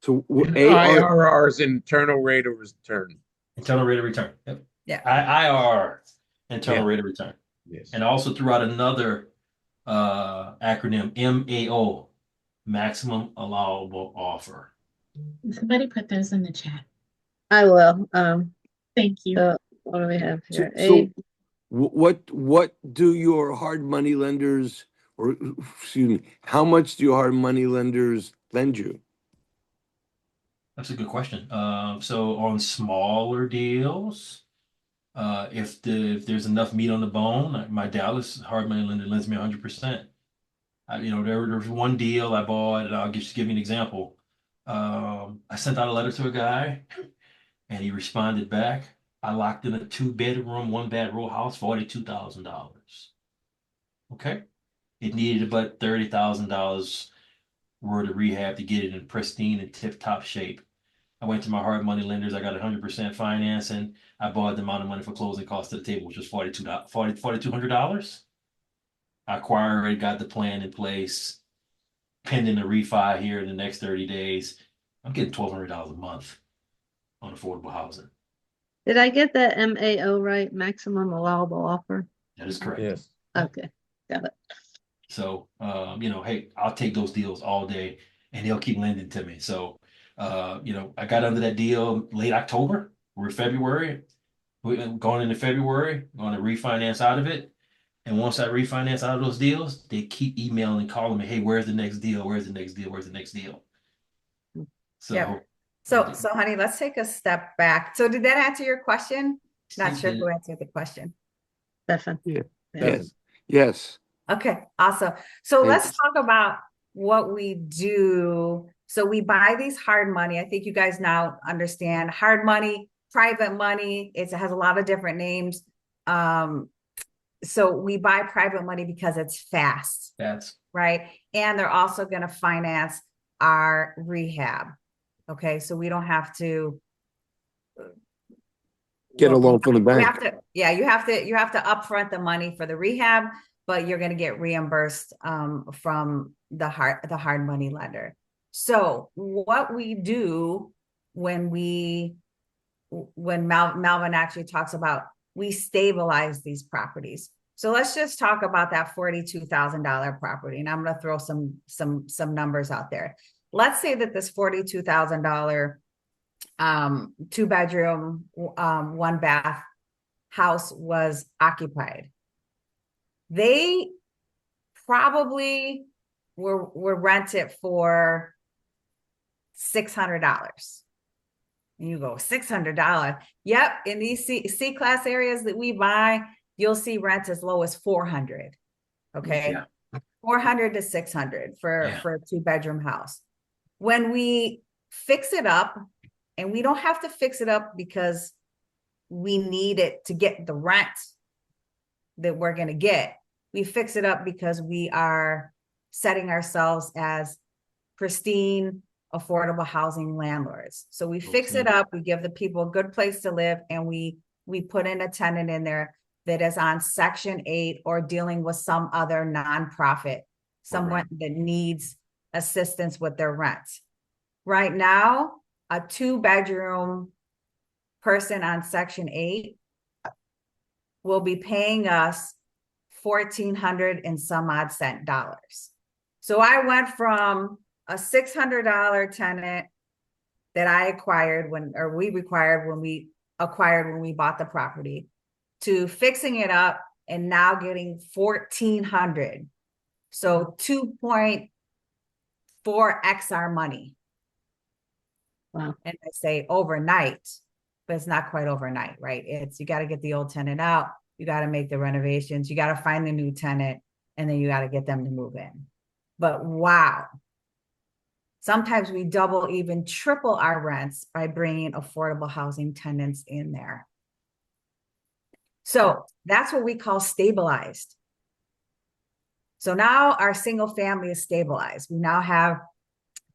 So And AR, IRR is internal rate of return. Internal rate of return. Yep. Yeah. IRR, internal Yeah. rate of return. Yes. And I also threw out another acronym, MAO, maximum allowable offer. Somebody put those in the chat. I will. Thank you. So what do we have here? so what do your hard money lenders, or excuse me, how much do your hard money lenders lend you? That's a good question. So on smaller deals, if there's enough meat on the bone, like my Dallas hard money lender lends me 100%. There was one deal I bought, and I'll just give you an example. I sent out a letter to a guy, and he responded back. I locked in a 2-bedroom, 1-bath row house, $42,000. Okay, it needed about $30,000 worth of rehab to get it in pristine and tip-top shape. I went to my hard money lenders. I got 100% financing. I borrowed the amount of money for closing costs to the table, which was $4,200. I acquired it, got the plan in place, pending a refi here in the next 30 days. I'm getting $1,200 a month on affordable housing. Did I get the MAO right? Maximum allowable offer? That is correct. Yes. Okay, got it. So, hey, I'll take those deals all day, and they'll keep lending to me. So, I got under that deal late October. We're February. We're going into February, going to refinance out of it. And once I refinance out of those deals, they keep emailing and calling me, hey, where's the next deal? Where's the next deal? Where's the next deal? So, Yeah. So honey, let's take a step back. So did that answer your question? Not sure who answered the question. Stefan. Yeah. Yeah. Yes. Okay, awesome. So Thank let's you. talk about what we do. So we buy these hard money. I think you guys now understand hard money, private money. It has a lot of different names. So we buy private money because it's fast, right? And they're also going to finance our rehab. Okay, so we don't have to Get a loan from the bank. You have to upfront the money for the rehab, but you're going to get reimbursed from the hard money lender. So what we do when Melvin actually talks about, we stabilize these properties. So let's just talk about that $42,000 property, and I'm going to throw some numbers out there. Let's say that this $42,000 2-bedroom, 1-bath house was occupied. They probably were rented for $600. And you go, $600? Yep, in these C class areas that we buy, you'll see rent as low as $400. Okay, Yeah. $400 to $600 for a 2-bedroom house. When we fix it up, and we don't have to fix it up because we need it to get the rent that we're going to get. We fix it up because we are setting ourselves as pristine, affordable housing landlords. So we fix it up, we give the people a good place to live, and we put in a tenant in there that is on Section 8 or dealing with some other nonprofit, someone that needs assistance with their rent. Right now, a 2-bedroom person on Section 8 will be paying us $1,400 and some odd cent dollars. So I went from a $600 tenant that I acquired we acquired when we bought the property, to fixing it up and now getting $1,400. So 2.4x our money. Wow. And I say overnight, but it's not quite overnight, right? You got to get the old tenant out, you got to make the renovations, you got to find the new tenant, and then you got to get them to move in. But wow, sometimes we double, even triple our rents by bringing affordable housing tenants in there. So that's what we call stabilized. So now our single family is stabilized. We now have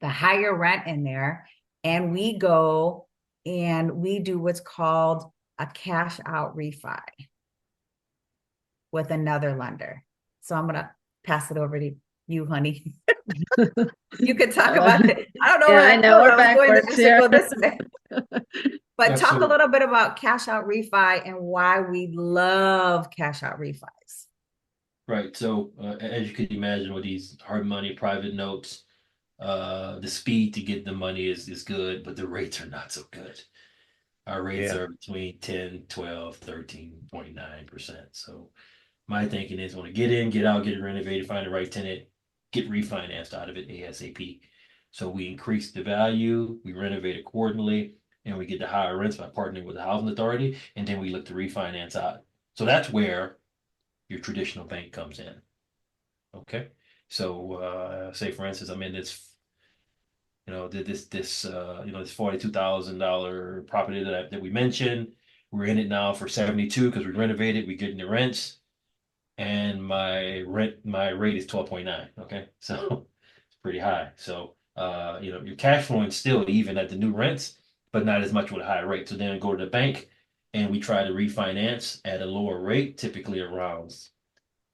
the higher rent in there, and we go and we do what's called a cash out refi with another lender. So I'm going to pass it over to you, honey. You could talk about it. I don't know. Yeah, I know we're backwards here. But Yeah, talk so- a little bit about cash out refi and why we love cash out refis. Right. So as you can imagine, with these hard money private notes, the speed to get the money is good, but the rates are not so good. Our rates Yeah. are between 10, 12, 13.9%. So my thinking is, want to get in, get out, get it renovated, find the right tenant, get refinanced out of it ASAP. So we increase the value, we renovate accordingly, and we get the higher rents by partnering with the housing authority, and then we look to refinance out. So that's where your traditional bank comes in. Okay. So say for instance, I'm in this, this $42,000 property that we mentioned. We're in it now for 72 because we renovated, we're getting the rents, and my rate is 12.9. Okay. So it's pretty high. So your cash flowing still even at the new rents, but not as much with a higher rate. So then I go to the bank and we try to refinance at a lower rate, typically around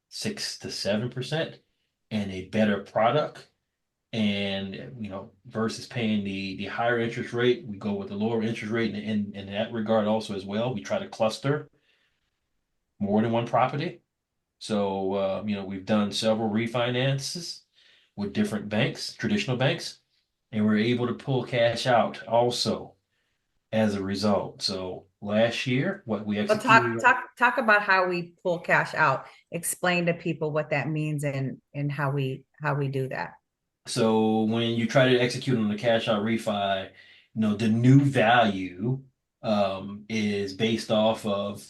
6 to 7%, and a better product. And versus paying the higher interest rate, we go with the lower interest rate. And in that regard also as well, we try to cluster more than one property. So we've done several refinances with different banks, traditional banks, and we're able to pull cash out also as a result. So last year, what we Well, executed. talk about how we pull cash out. Explain to people what that means and how we do that. So when you try to execute on the cash out refi, the new value is based off of,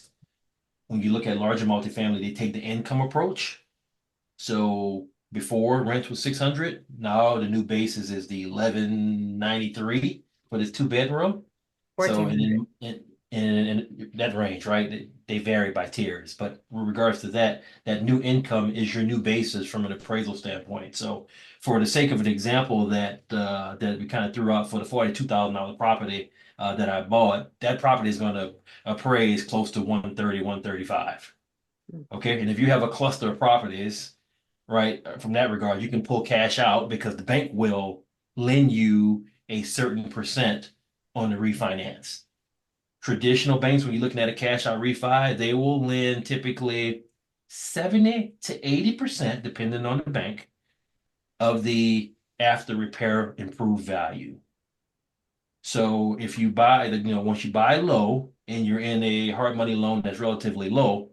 when you look at larger multifamily, they take the income approach. So before rent was 600, now the new basis is the 1193 for this 2-bedroom. So in that range, right? They vary by tiers, but in regards to that new income is your new basis from an appraisal standpoint. So for the sake of an example that we kind of threw out for the $42,000 property that I bought, that property is going to appraise close to 130, 135. Okay, and if you have a cluster of properties, right, from that regard, you can pull cash out because the bank will lend you a certain percent on the refinance. Traditional banks, when you're looking at a cash out refi, they will lend typically 70 to 80%, depending on the bank, of the after repair improved value. So if you buy once you buy low and you're in a hard money loan that's relatively low,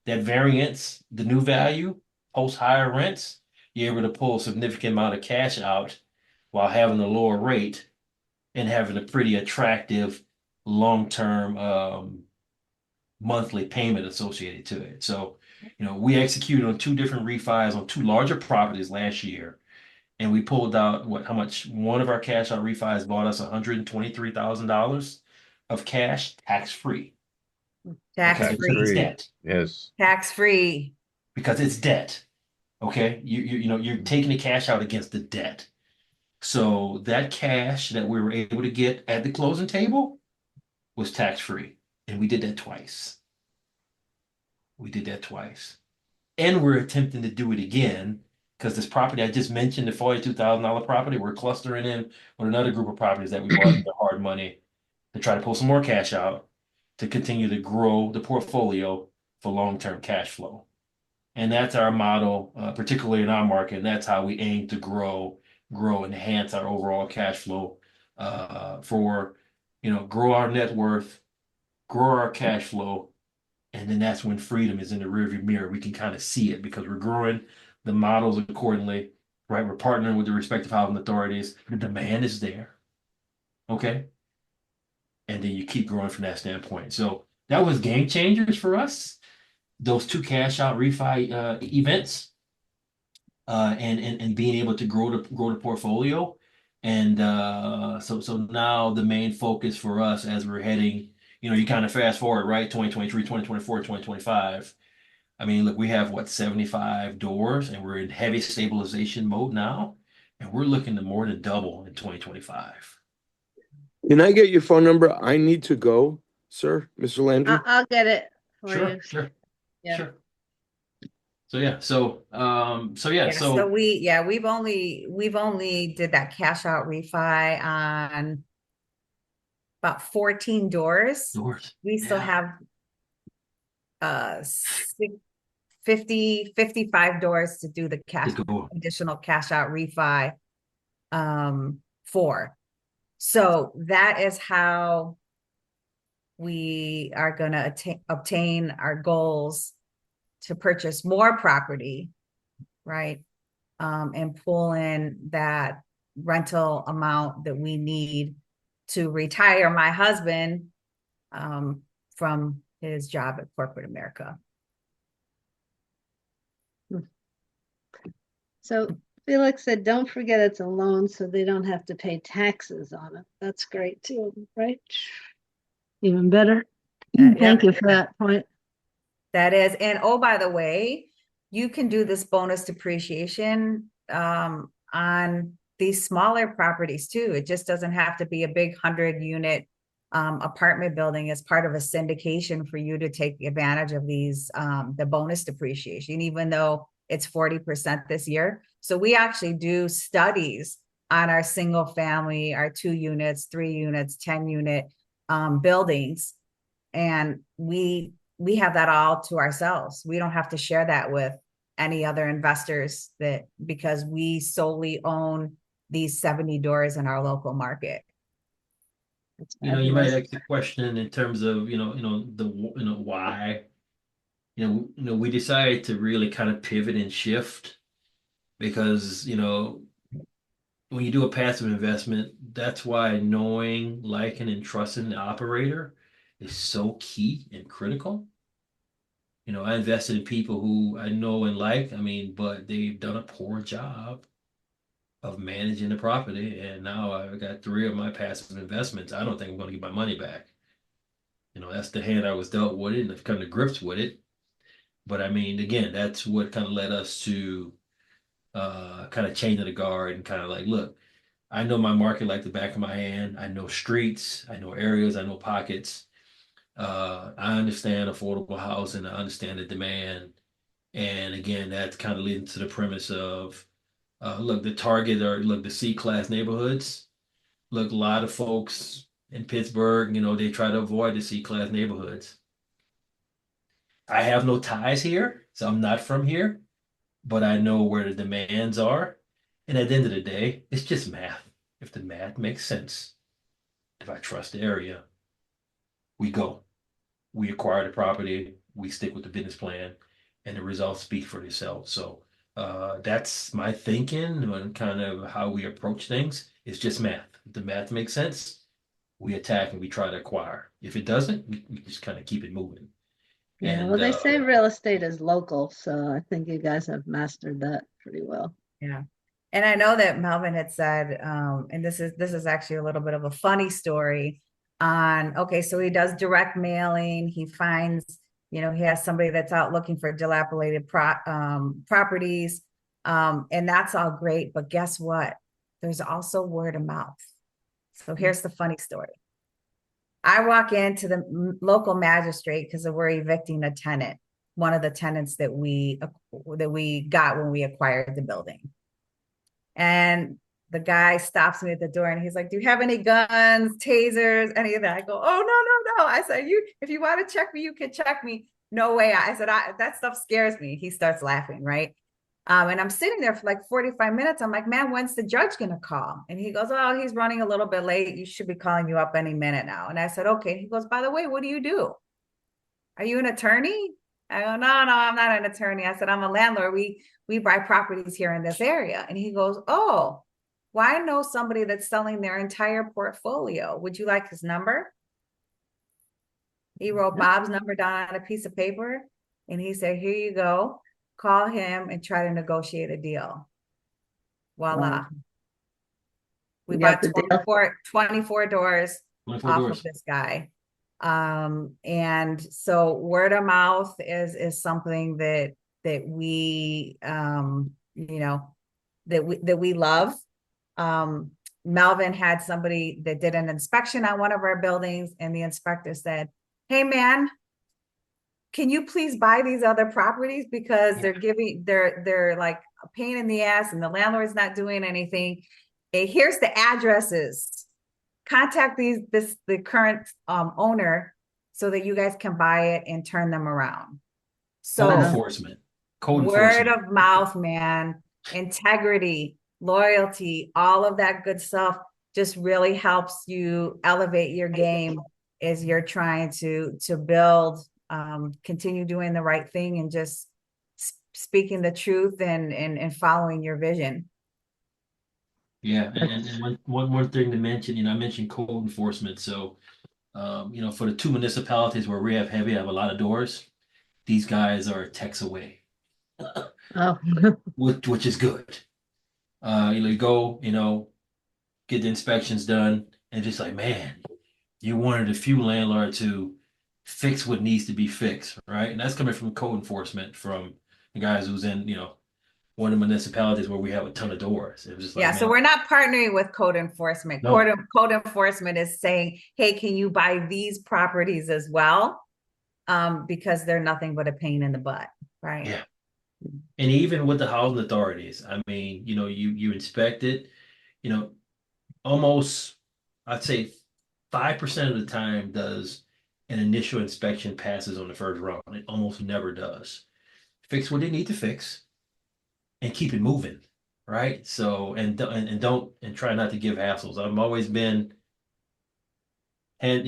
that variance, the new value, post higher rents, you're able to pull a significant amount of cash out while having a lower rate and having a pretty attractive long-term monthly payment associated to it. So, we executed on 2 different refis on 2 larger properties last year, and we pulled out how much one of our cash out refis bought us $123,000 of cash tax free. Tax Because free. it's debt. Yes. Tax free. Because it's debt. Okay, you're taking the cash out against the debt. So that cash that we were able to get at the closing table was tax free, and we did that twice. And we're attempting to do it again because this property I just mentioned, the $42,000 property, we're clustering in with another group of properties that we bought with the hard money to try to pull some more cash out to continue to grow the portfolio for long-term cash flow. And that's our model, particularly in our market. And that's how we aim to grow, enhance our overall cash flow for, grow our net worth, grow our cash flow. And then that's when freedom is in the rearview mirror. We can kind of see it because we're growing the models accordingly, right? We're partnering with the respective housing authorities. The demand is there. Okay. And then you keep growing from that standpoint. So that was game changers for us. Those two cash out refi events, and being able to grow the portfolio. And so now the main focus for us as we're heading, you kind of fast forward, right? 2023, 2024, 2025. I mean, look, we have what, 75 doors, and we're in heavy stabilization mode now. And we're looking to more than double in 2025. Can I get your phone number? I need to go, sir, Mr. Landry. I'll get it for Sure, you. sure, Yeah. sure. So yeah, Yeah, so so we've only did that cash out refi on about 14 doors. doors. We still Yeah. have 55 doors to do the To go. additional cash out refi for. So that is how we are going to obtain our goals to purchase more property, right? And pull in that rental amount that we need to retire my husband from his job at corporate America. So Felix said, don't forget it's a loan, so they don't have to pay taxes on it. That's great too, right? Even better. Thank you for that point. That is, and oh, by the way, you can do this bonus depreciation on these smaller properties too. It just doesn't have to be a big 100-unit apartment building as part of a syndication for you to take advantage of these, the bonus depreciation, even though it's 40% this year. So we actually do studies on our single family, our 2 units, 3 units, 10-unit buildings. And we have that all to ourselves. We don't have to share that with any other investors because we solely own these 70 doors in our local market. You might ask the question in terms of, why, we decided to really kind of pivot and shift because, when you do a passive investment, that's why knowing, liking, and trusting the operator is so key and critical. I invested in people who I know and like, but they've done a poor job of managing the property. And now I've got 3 of my passive investments. I don't think I'm going to get my money back. That's the hand I was dealt with it, and I've come to grips with it. But again, that's what kind of led us to kind of changing the guard and kind of like, look, I know my market like the back of my hand. I know streets, I know areas, I know pockets. I understand affordable housing. I understand the demand. And again, that's kind of leading to the premise of, look, the C-class neighborhoods. Look, a lot of folks in Pittsburgh, they try to avoid the C-class neighborhoods. I have no ties here, so I'm not from here, but I know where the demands are. And at the end of the day, it's just math. If the math makes sense, if I trust the area, we go. We acquire the property, we stick with the business plan, and the results speak for themselves. So that's my thinking on kind of how we approach things. It's just math. If the math makes sense, we attack and we try to acquire. If it doesn't, we just kind of keep it moving. Yeah, And well, they say real estate is local, so I think you guys have mastered that pretty well. Yeah. And I know that Melvin had said, and this is actually a little bit of a funny story okay, so he does direct mailing. He finds, he has somebody that's out looking for dilapidated properties. And that's all great. But guess what? There's also word of mouth. So here's the funny story. I walk into the local magistrate because we're evicting a tenant. one of the tenants that we got when we acquired the building. And the guy stops me at the door and he's like, "Do you have any guns, tasers, any of that?" I go, "Oh, no, no, no." I said, if you want to check me, you can check me. No way. I said, that stuff scares me. He starts laughing, right? And I'm sitting there for like 45 minutes. I'm like, "Man, when's the judge going to call?" And he goes, "Oh, he's running a little bit late. You should be calling you up any minute now." And I said, "Okay." He goes, "By the way, what do you do? Are you an attorney?" I go, "No, no, I'm not an attorney." I said, "I'm a landlord. We buy properties here in this area." And he goes, "Oh, well, I know somebody that's selling their entire portfolio. Would you like his number?" He wrote Bob's number down on a piece of paper and he said, "Here you go. Call him and try to negotiate a deal." Voila. Wow. We You bought got the deal. 24 doors 24 off doors. of this guy. And so word of mouth is something that we that we love. Melvin had somebody that did an inspection on one of our buildings, and the inspector said, "Hey man, can you please buy these other properties, because they're like a pain in the ass and the landlord's not doing anything. And here's the addresses. Contact the current owner so that you guys can buy it and turn them around." Code So enforcement. Code word enforcement. of mouth, man, integrity, loyalty, all of that good stuff just really helps you elevate your game as you're trying to build, continue doing the right thing and just speaking the truth and following your vision. Yeah, and one thing to mention, I mentioned code enforcement. So, for the two municipalities where we have a lot of doors, these guys are techs away, Oh, which is good. You go, get the inspections done, and just like, man, you're one of the few landlords who fix what needs to be fixed, right? And that's coming from code enforcement, from the guys who's in, one of the municipalities where we have a ton of doors. It was just like, Yeah, so man, we're not partnering with code enforcement. no, Code enforcement is saying, "Hey, can you buy these properties as well?" Because they're nothing but a pain in the butt, right? yeah. And even with the housing authorities, I mean, you inspect it, you know, almost, I'd say 5% of the time does an initial inspection passes on the first round. It almost never does. Fix what they need to fix and keep it moving, right? So, and try not to give hassles. I've always been, and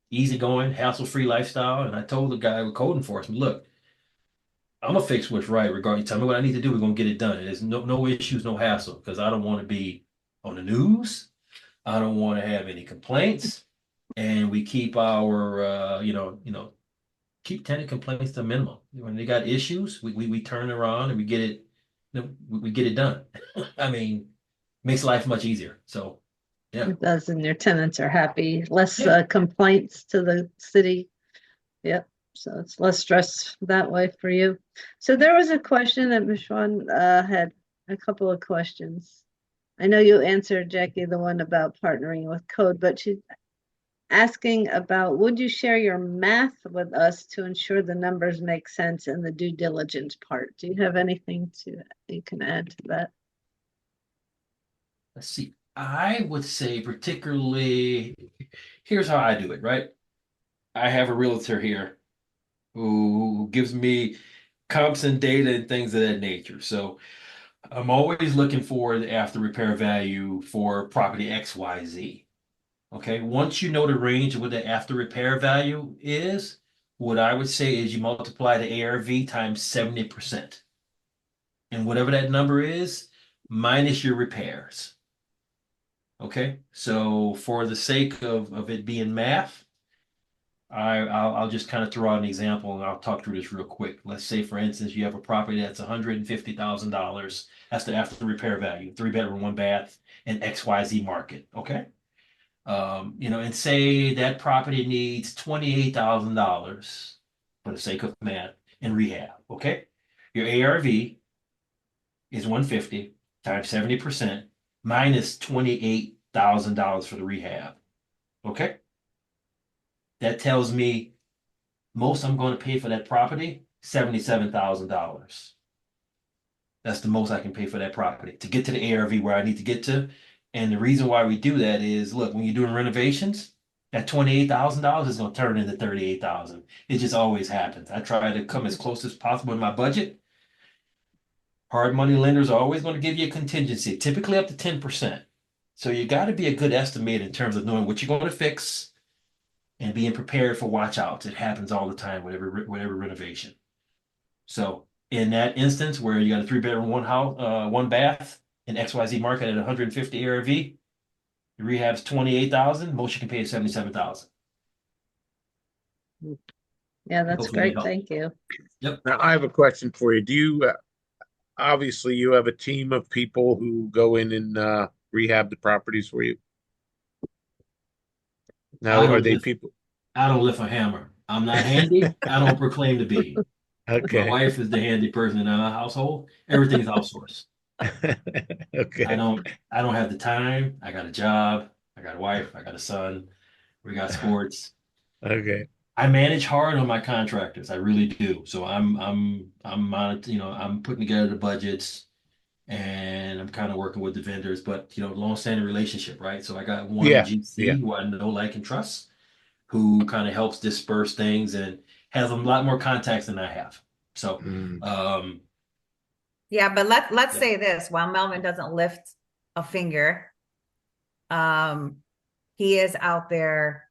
easygoing, hassle-free lifestyle. And I told the guy with code enforcement, "Look, I'm gonna fix what's right. Regarding, tell me what I need to do. We're gonna get it done. And there's no issues, no hassle, because I don't want to be on the news. I don't want to have any complaints, and we keep our keep tenant complaints to a minimum. When they got issues, we turn around and we get it, we get it done. I mean, makes life much easier. So yeah, it does, and your tenants are happy. Less yeah. complaints to the city. Yep. So it's less stress that way for you. So there was a question that Michonne had a couple of questions. I know you answered, Jackie, the one about partnering with code, but she's asking about, would you share your math with us to ensure the numbers make sense in the due diligence part? Do you have anything you can add to that? Let's see. I would say particularly, here's how I do it, right? I have a realtor here who gives me comps and data and things of that nature. So I'm always looking for the after repair value for property XYZ. Okay. Once you know the range of what the after repair value is, what I would say is you multiply the ARV times 70%. And whatever that number is, minus your repairs. Okay. So for the sake of it being math, I'll just kind of throw out an example and I'll talk through this real quick. Let's say, for instance, you have a property that's $150,000. That's the after repair value, 3 bedroom, 1 bath, in XYZ market. Okay. And say that property needs $28,000 for the sake of math in rehab. Okay. Your ARV is 150 times 70% minus $28,000 for the rehab. Okay. That tells me most I'm going to pay for that property $77,000. That's the most I can pay for that property to get to the ARV where I need to get to. And the reason why we do that is, look, when you're doing renovations, that $28,000 is going to turn into 38,000. It just always happens. I try to come as close as possible in my budget. Hard money lenders are always going to give you a contingency, typically up to 10%. So you got to be a good estimator in terms of knowing what you're going to fix and being prepared for watch outs. It happens all the time with whatever renovation. So in that instance where you got a 3-bedroom, one house, one bath in XYZ market at 150 ARV, the rehab's 28,000, most you can pay is 77,000. Yeah, that's Hopefully that great. helps. Thank you. Yep. Now, I have a question for you. Do you, obviously, you have a team of people who go in and rehab the properties for you? Now, are they people? I don't lift a hammer. I'm not handy. I don't proclaim to be. My Okay. wife is the handy person in our household. Everything's outsourced. I Okay. don't have the time. I got a job. I got a wife. I got a son. We got sports. Okay. I manage hard on my contractors. I really do. So I'm putting together the budgets and I'm kind of working with the vendors, but long-standing relationship, right? So I got one Yeah. Yeah. GC who I know, like, and trust, who kind of helps disperse things and has a lot more contacts than I have. So, Mm. Yeah, but let's Yeah. say this, while Melvin doesn't lift a finger, he is out there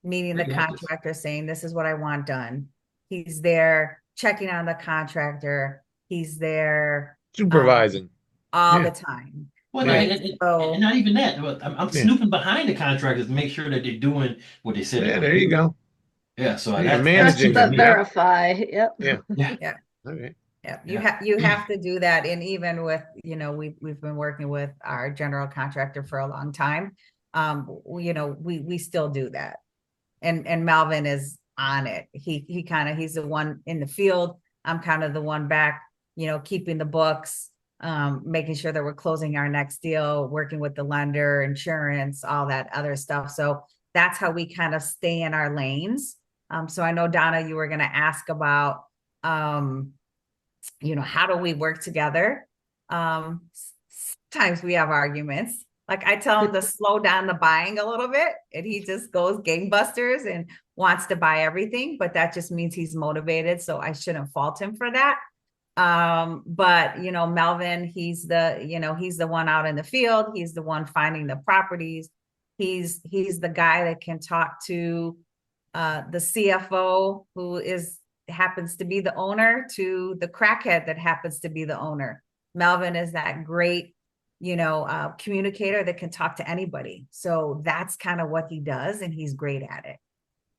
meeting the Regardless. contractor, saying, this is what I want done. He's there checking on the contractor. He's there Supervising. all Yeah. the time. Well, Yeah. Right. and So not even that. But I'm Yeah. snooping behind the contractors to make sure that they're doing what they said they're Yeah, going there to you do. go. Yeah, so Yeah, you're that's Trust managing key for but them. me. Yeah. verify. Yep. Yeah. Yeah, yeah. Okay. Yeah, yeah. you have to do that, and even with we've been working with our general contractor for a long time. We still do that, and Melvin is on it. He's the one in the field. I'm kind of the one back, keeping the books, making sure that we're closing our next deal, working with the lender, insurance, all that other stuff. So that's how we kind of stay in our lanes. So I know, Donna, you were going to ask about how do we work together? Sometimes we have arguments. Like, I tell him to slow down the buying a little bit, and he just goes gangbusters and wants to buy everything, but that just means he's motivated. So I shouldn't fault him for that. But Melvin, he's the one out in the field. He's the one finding the properties. He's the guy that can talk to the CFO, who happens to be the owner, to the crackhead that happens to be the owner. Melvin is that great, communicator that can talk to anybody. So that's kind of what he does, and he's great at it.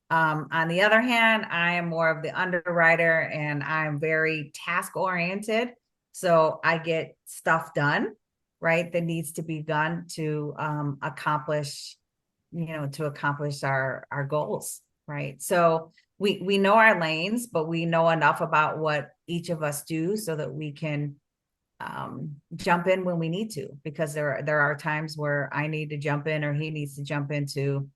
On the other hand, I am more of the underwriter, and I'm very task oriented. So I get stuff done, right, that needs to be done to accomplish our goals, right? So we know our lanes, but we know enough about what each of us do so that we can jump in when we need to, because there are times where I need to jump in, or he needs to jump into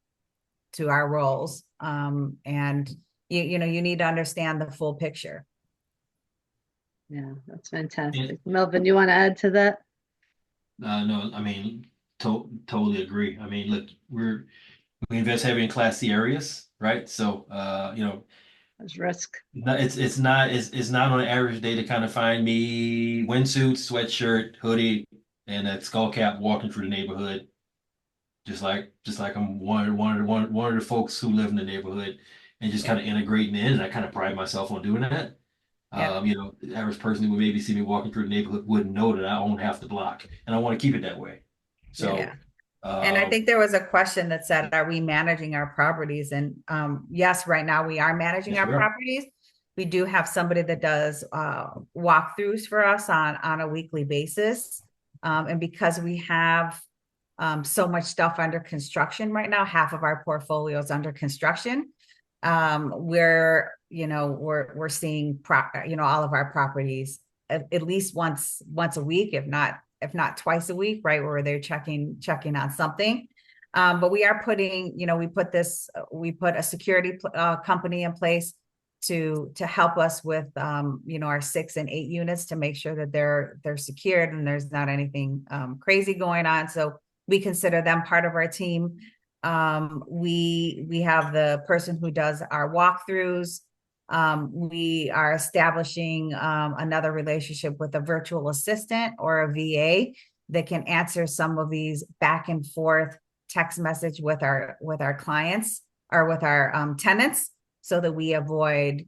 our roles. And you need to understand the full picture. Yeah, that's fantastic. Melvin, you want to add to that? No, I mean, totally agree. I mean, look, we invest heavy in Class C areas, right? So, There's risk. it's not on an average day to kind of find me windsuit, sweatshirt, hoodie, and a skull cap walking through the neighborhood, just like I'm one of the folks who live in the neighborhood, and just kind of integrating in. And I kind of pride myself on doing that. Yeah. The average person who would maybe see me walking through the neighborhood wouldn't know that I own half the block, and I want to keep it that way. So, Yeah. And I think there was a question that said, are we managing our properties? And yes, right now we are managing Yes, our we are. properties. We do have somebody that does walkthroughs for us on a weekly basis. And because we have so much stuff under construction right now, half of our portfolio is under construction. We're seeing all of our properties at least once a week, if not twice a week, right, where they're checking on something. But we are putting, we put a security company in place to help us with our 6 and 8 units to make sure that they're secured and there's not anything crazy going on. So we consider them part of our team. We have the person who does our walkthroughs. We are establishing another relationship with a virtual assistant or a VA that can answer some of these back and forth text message with our clients or with our tenants, so that we avoid,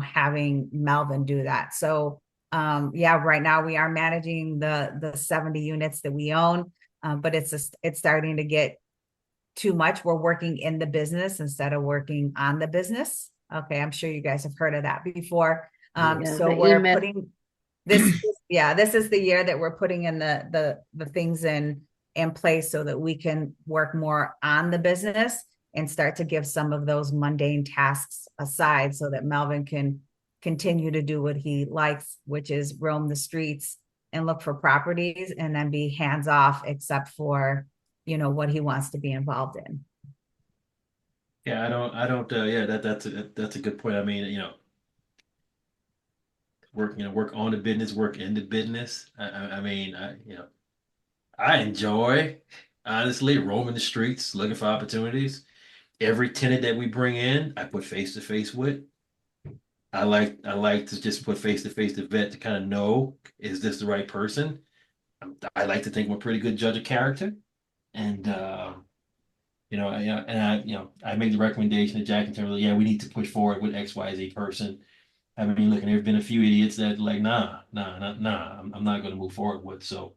having Melvin do that. So right now we are managing the 70 units that we own, but it's starting to get too much. We're working in the business instead of working on the business. Okay, I'm sure you guys have heard of that before. So we're putting this is the year that we're putting in the things in place so that we can work more on the business and start to give some of those mundane tasks aside so that Melvin can continue to do what he likes, which is roam the streets and look for properties and then be hands off, except for, what he wants to be involved in. Yeah, I don't, yeah, that's a good point. I mean, work on the business, work in the business. I mean, I enjoy, honestly, roaming the streets, looking for opportunities. Every tenant that we bring in, I put face to face with. I like to just put face to face to vet to kind of know, is this the right person? I like to think I'm a pretty good judge of character, and I make the recommendation to Jack in terms of, yeah, we need to push forward with XYZ person. I mean, look, and there've been a few idiots that like, nah, I'm not going to move forward with. So,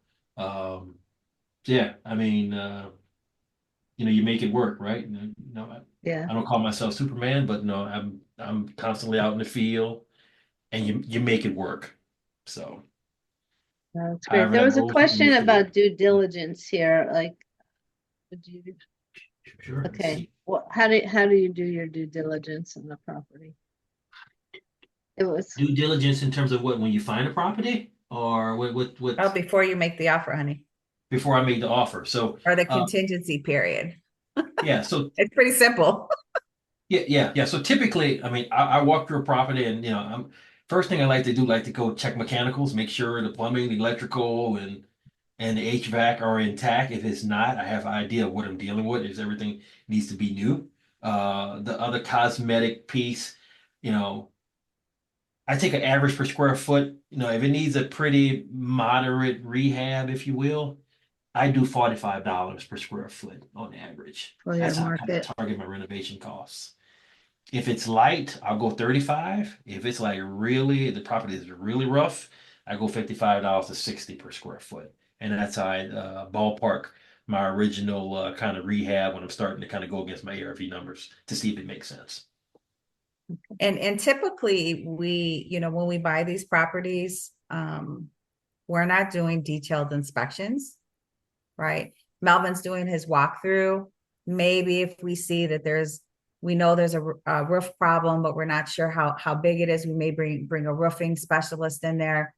yeah, I mean, you make it work, right? Yeah. I don't call myself Superman, but no, I'm constantly out in the field, and you make it work. So That's great. however There that was a goes, you question move forward. about due diligence here. Like, would you, Sure. okay, how do you do your due diligence on the property? It was, Due diligence in terms of what, when you find a property, or what Oh, before you make the offer, honey, before I made the offer. So or the contingency period. yeah, so It's pretty simple. yeah. So typically, I mean, I walk through a property, and first thing I like to do, like to go check mechanicals, make sure the plumbing, the electrical, and the HVAC are intact. If it's not, I have an idea of what I'm dealing with. If everything needs to be new, the other cosmetic piece, I take an average per square foot. If it needs a pretty moderate rehab, if you will, I do $45 per square foot on average. for your That's how I kind of market. target my renovation costs. If it's light, I'll go 35. If it's like really, the property is really rough, I go $55 to 60 per square foot. And that's how I ballpark my original kind of rehab when I'm starting to kind of go against my ARV numbers to see if it makes sense. And typically we, when we buy these properties, we're not doing detailed inspections, right? Melvin's doing his walkthrough. Maybe if we see that we know there's a roof problem, but we're not sure how big it is, we may bring a roofing specialist in there.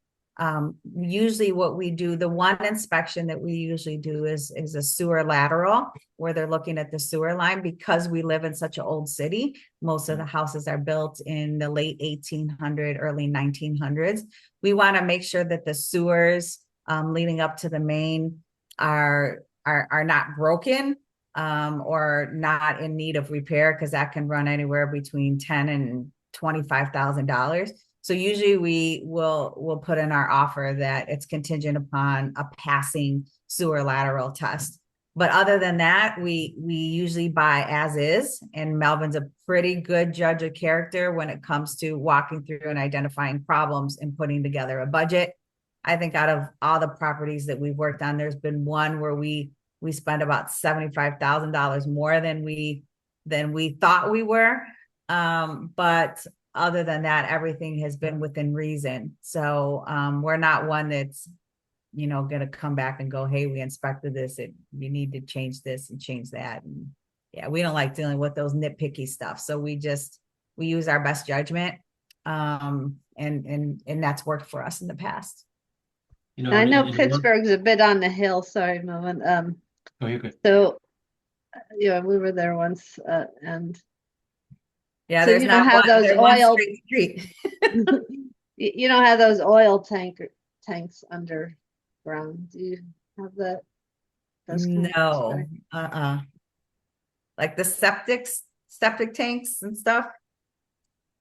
Usually what we do, the one inspection that we usually do is a sewer lateral, where they're looking at the sewer line. Because we live in such an old city, most of the houses are built in the late 1800s, early 1900s. We want to make sure that the sewers leading up to the main are not broken or not in need of repair, because that can run anywhere between $10,000 and $25,000. So usually we'll put in our offer that it's contingent upon a passing sewer lateral test. But other than that, we usually buy as is, and Melvin's a pretty good judge of character when it comes to walking through and identifying problems and putting together a budget. I think out of all the properties that we've worked on, there's been one where we spent about $75,000 more than we thought we were. But other than that, everything has been within reason. So we're not one that's, going to come back and go, hey, we inspected this. You need to change this and change that. And yeah, we don't like dealing with those nitpicky stuff. So we use our best judgment. And that's worked for us in the past. I know Pittsburgh's a bit on the hill. Sorry, Melvin. Oh, you're good. So, we were there once, and Yeah, So there's you don't not have one, those there's one oil, straight street. you don't have those oil tanks underground. Do you have that? Those kind of No, things? like the septic tanks and stuff.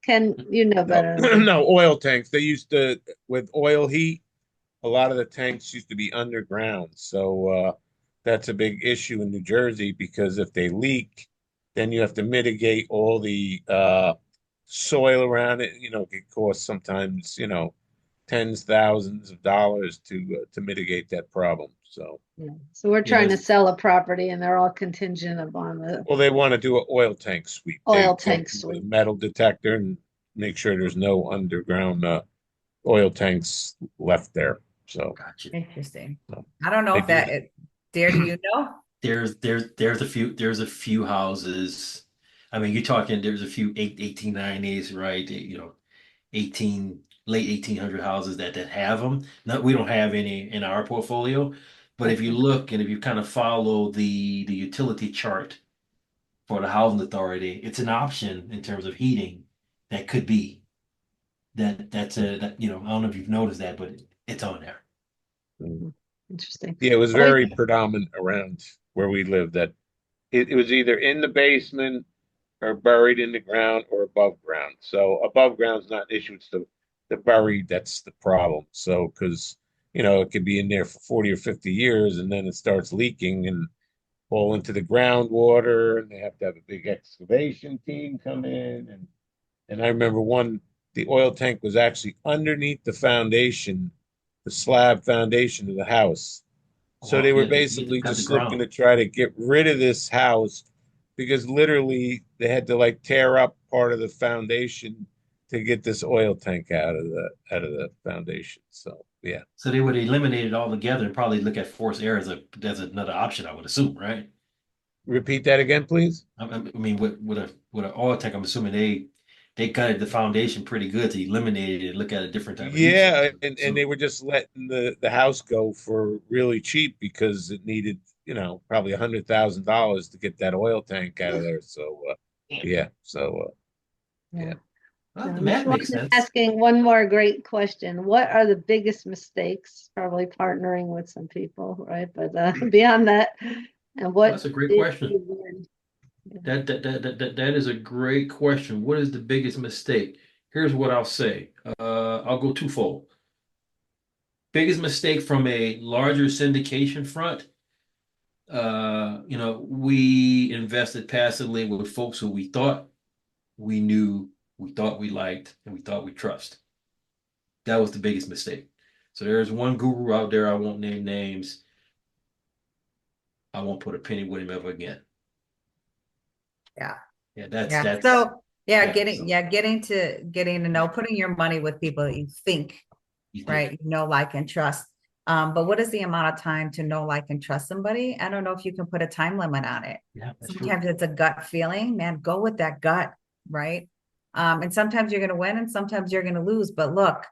Can you know No, better than no, oil tanks. They used to, with oil heat, a lot of the tanks used to be underground. So that's a big issue in New Jersey because if they leak, then you have to mitigate all the soil around it. You know, it could cost sometimes, you know, tens, thousands of dollars to mitigate that problem. So, yeah. So we're Yeah, trying to that's sell a property and they're all contingent upon the well, they want to do an oil tank sweep. They oil go tank through with a sweep. metal detector and make sure there's no underground oil tanks left there. So gotcha. Interesting. no, I don't know they if do. Dare, do you know? There's a few houses. I mean, you're talking there's a few 1890s, right? You know, 18 late 1800 houses that have them. No, we don't have any in our portfolio, but if you Okay. look and if you kind of follow the utility chart for the housing authority, it's an option in terms of heating that could be that's a that you know I don't know if you've noticed that, but it's on there. Mm. Interesting. Yeah, it was Well, very predominant around where we lived that it was either in the basement or buried in the ground or above ground. So above ground's not an issue. It's the buried that's the problem. So because you know it could be in there for 40 or 50 years and then it starts leaking and fall into the groundwater and they have to have a big excavation team come in and I remember the oil tank was actually underneath the foundation, the slab foundation of the house. So Well, they were yeah, they basically got the just looking ground. to try to get rid of this house because literally they had to like tear up part of the foundation to get this oil tank out of the foundation. So yeah. So they would eliminate it altogether and probably look at forced air as another option, I would assume, right? Repeat that again, please. I mean, with an oil tank, I'm assuming they gutted the foundation pretty good to eliminate it and look at a different type of heat source. Yeah, and they So were just letting the house go for really cheap because it needed, you know, probably $100,000 to get that oil tank out of there. So yeah, so yeah. yeah. well, Now, the math Melvin makes is sense. asking one more great question. What are the biggest mistakes? Probably partnering with some people, right? But beyond that, and Well, what that's a great did question. you learn? Yeah. That is a great question. What is the biggest mistake? Here's what I'll say. I'll go twofold. Biggest mistake from a larger syndication front. You know, we invested passively with folks who we thought we knew, we thought we liked, and we thought we trust. That was the biggest mistake. So there's one guru out there, I won't name names. I won't put a penny with him ever again. Yeah. Yeah, Yeah. that's So yeah, yeah. So getting to know, putting your money with people that you think, you think, right, like and trust. But what is the amount of time to know, like, and trust somebody? I don't know if you can put a time limit on it. yeah, that's true. Sometimes it's a gut feeling, man, go with that gut, right? And sometimes you're going to win and sometimes you're going to lose. But look,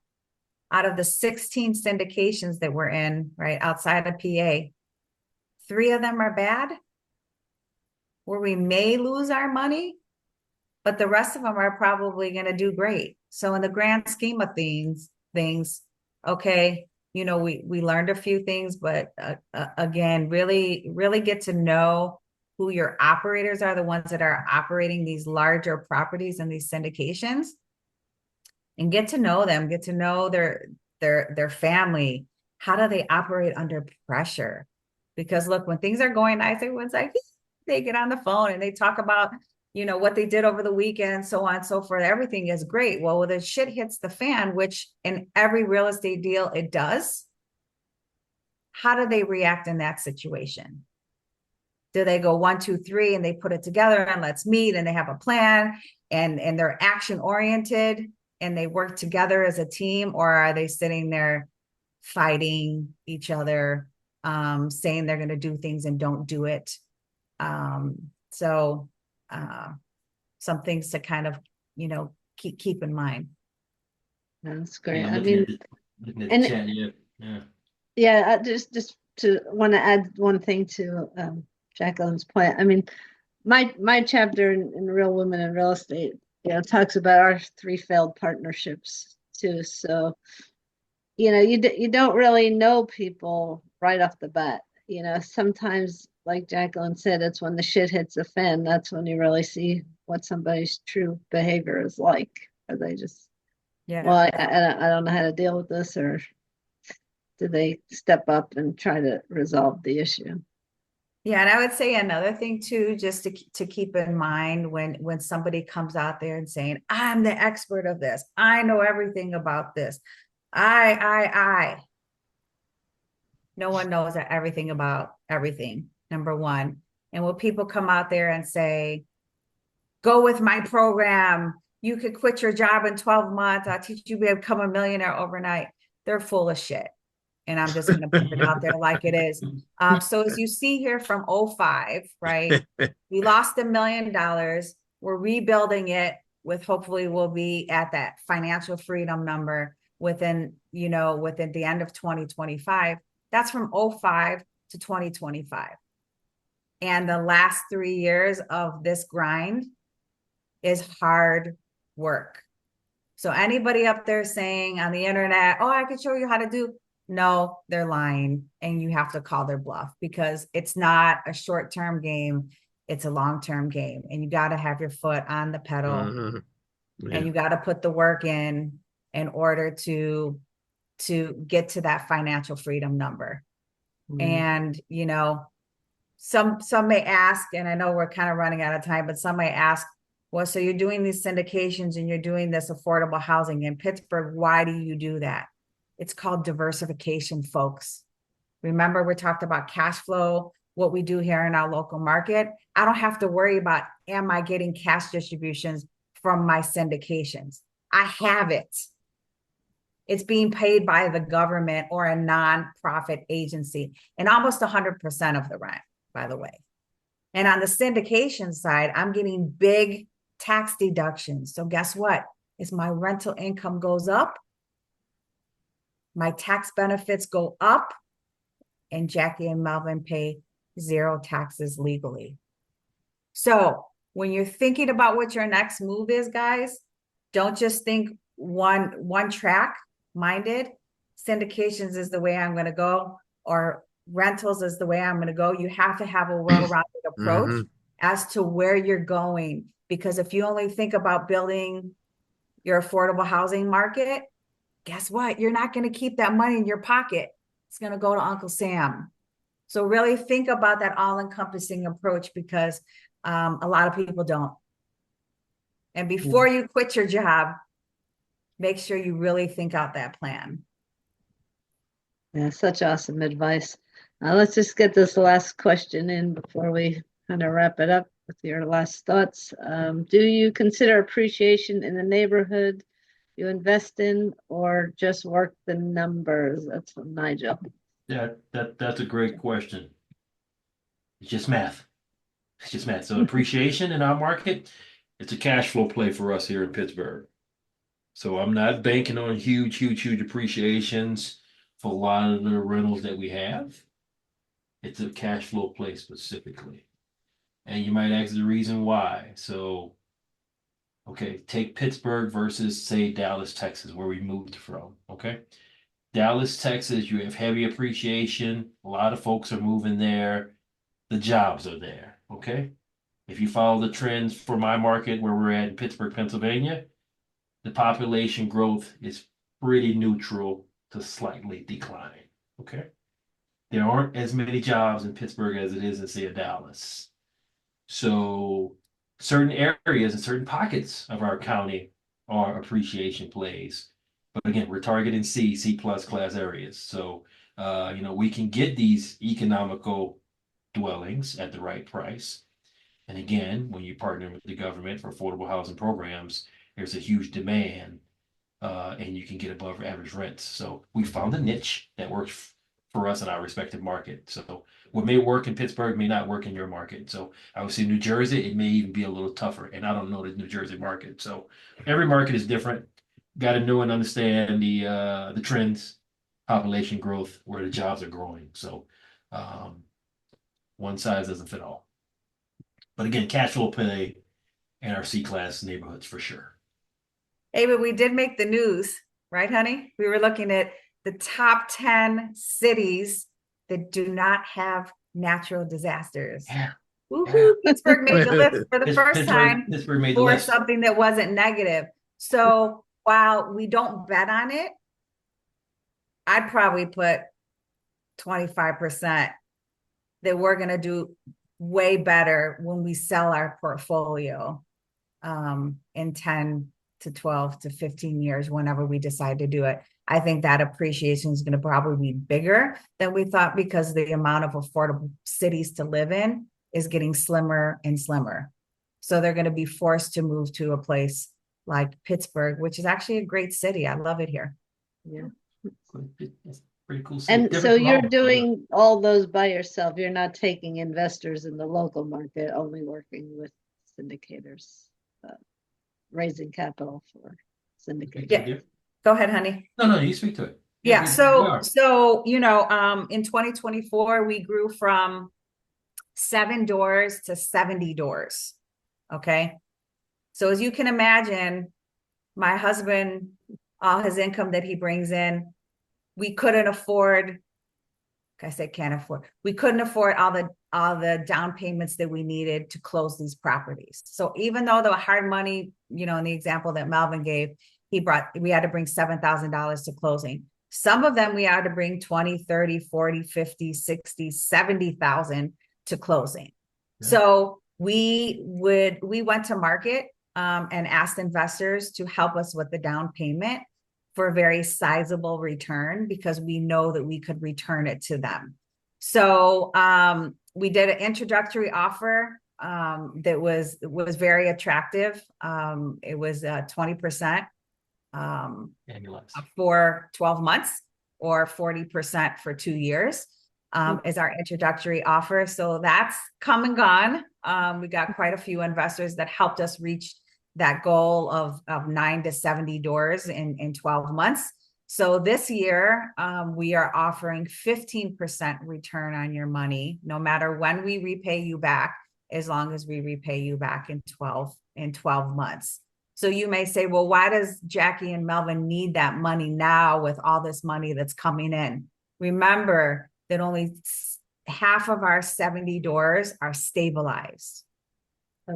out of the 16 syndications that we're in, right, outside of PA, 3 of them are bad, where we may lose our money, but the rest of them are probably going to do great. So in the grand scheme of things, okay, you know, we learned a few things, but again, really get to know who your operators are, the ones that are operating these larger properties and these syndications, and get to know them, get to know their family. How do they operate under pressure? Because look, when things are going nice, everyone's like, they get on the phone and they talk about, you know, what they did over the weekend, so on and so forth. Everything is great. Well, when the shit hits the fan, which in every real estate deal it does, how do they react in that situation? Do they go 1, 2, 3 and they put it together and let's meet and they have a plan and they're action oriented and they work together as a team, or are they sitting there fighting each other, saying they're going to do things and don't do it? So some things to kind of, you know, keep in mind. That's great. Yeah, I mean, looking at the and chat, yeah. yeah, just to want to add one thing to Jacqueline's point. I mean, my chapter in Real Women in Real Estate, it talks about our 3 failed partnerships too. So, you don't really know people right off the bat. Sometimes, like Jacqueline said, it's when the shit hits the fan. That's when you really see what somebody's true behavior is like. Are they just, well, Yeah. I don't know how to deal with this, or do they step up and try to resolve the issue? Yeah, and I would say another thing too, just to keep in mind when somebody comes out there and saying, I'm the expert of this, I know everything about this. I. No one knows everything about everything, number one. And when people come out there and say, go with my program, you could quit your job in 12 months, I'll teach you to become a millionaire overnight, they're full of shit. And I'm just going to put it out there like it is. So as you see here from 05, right, we lost $1 million. We're rebuilding it with, hopefully we'll be at that financial freedom number within the end of 2025. That's from 05 to 2025. And the last 3 years of this grind is hard work. So anybody up there saying on the internet, oh, I could show you how to do, no, they're lying, and you have to call their bluff, because it's not a short-term game. It's a long-term game, and you got to have your foot on the pedal, and you got to put the work in order to get to that financial freedom number. And, some may ask, and I know we're kind of running out of time, but some may ask, well, so you're doing these syndications and you're doing this affordable housing in Pittsburgh. Why do you do that? It's called diversification, folks. Remember, we talked about cash flow, what we do here in our local market. I don't have to worry about, am I getting cash distributions from my syndications? I have it. It's being paid by the government or a nonprofit agency, and almost 100% of the rent, by the way. And on the syndication side, I'm getting big tax deductions. So guess what? As my rental income goes up, my tax benefits go up, and Jackie and Melvin pay 0 taxes legally. So when you're thinking about what your next move is, guys, don't just think one track minded. Syndications is the way I'm going to go, or rentals is the way I'm going to go. You have to have a well-rounded approach as to where you're going, because if you only think about building your affordable housing market, guess what? You're not going to keep that money in your pocket. It's going to go to Uncle Sam. So really think about that all-encompassing approach, because a lot of people don't. And before you quit your job, make sure you really think out that plan. Yeah, such awesome advice. Let's just get this last question in before we kind of wrap it up with your last thoughts. Do you consider appreciation in the neighborhood you invest in, or just work the numbers? That's from Nigel. Yeah, that's a great question. It's just math. It's just math. So appreciation in our market, it's a cash flow play for us here in Pittsburgh. So I'm not banking on huge appreciations for a lot of the rentals that we have. It's a cash flow play specifically. And you might ask the reason why. So, okay, take Pittsburgh versus, say, Dallas, Texas, where we moved from. Okay. Dallas, Texas, you have heavy appreciation. A lot of folks are moving there. The jobs are there. Okay. If you follow the trends for my market where we're at in Pittsburgh, Pennsylvania, the population growth is pretty neutral to slightly declining. Okay. There aren't as many jobs in Pittsburgh as it is in, say, Dallas. So certain areas and certain pockets of our county are appreciation plays. But again, we're targeting C plus class areas. So, we can get these economical dwellings at the right price. And again, when you partner with the government for affordable housing programs, there's a huge demand, and you can get above average rents. So we found a niche that works for us in our respective market. So what may work in Pittsburgh may not work in your market. So I would say New Jersey, it may even be a little tougher. And I don't know the New Jersey market. So every market is different. Got to know and understand the trends, population growth, where the jobs are growing. So one size doesn't fit all. But again, cash flow play and our C-class neighborhoods for sure. Hey, but we did make the news, right, honey? We were looking at the top 10 cities that do not have natural disasters. Yeah. Woohoo! Pittsburgh made the list for the first time Pittsburgh made the for list. something that wasn't negative. So while we don't bet on it, I'd probably put 25% that we're going to do way better when we sell our portfolio in 10 to 12 to 15 years, whenever we decide to do it. I think that appreciation is going to probably be bigger than we thought, because the amount of affordable cities to live in is getting slimmer and slimmer. So they're going to be forced to move to a place like Pittsburgh, which is actually a great city. I love it here. Yeah. It's pretty cool city. And Different so from you're home. doing all those by yourself. You're not taking investors in the local market, only working with syndicators, raising capital for syndicators. Yeah. Go ahead, honey. No, you speak to it. Yeah. we So are. in 2024, we grew from 7 doors to 70 doors. Okay. So as you can imagine, my husband, all his income that he brings in, we couldn't afford. I said can't afford. We couldn't afford all the down payments that we needed to close these properties. So even though the hard money, in the example that Melvin gave, we had to bring $7,000 to closing. Some of them we had to bring 20, 30, 40, 50, 60, 70,000 to closing. Yeah. So we went to market and asked investors to help us with the down payment for a very sizable return, because we know that we could return it to them. So we did an introductory offer that was very attractive. It was 20% for 12 months, or 40% for 2 years is our introductory offer. So that's come and gone. We got quite a few investors that helped us reach that goal of 9 to 70 doors in 12 months. So this year, we are offering 15% return on your money, no matter when we repay you back, as long as we repay you back in 12 months. So you may say, well, why does Jackie and Melvin need that money now with all this money that's coming in? Remember that only half of our 70 doors are stabilized.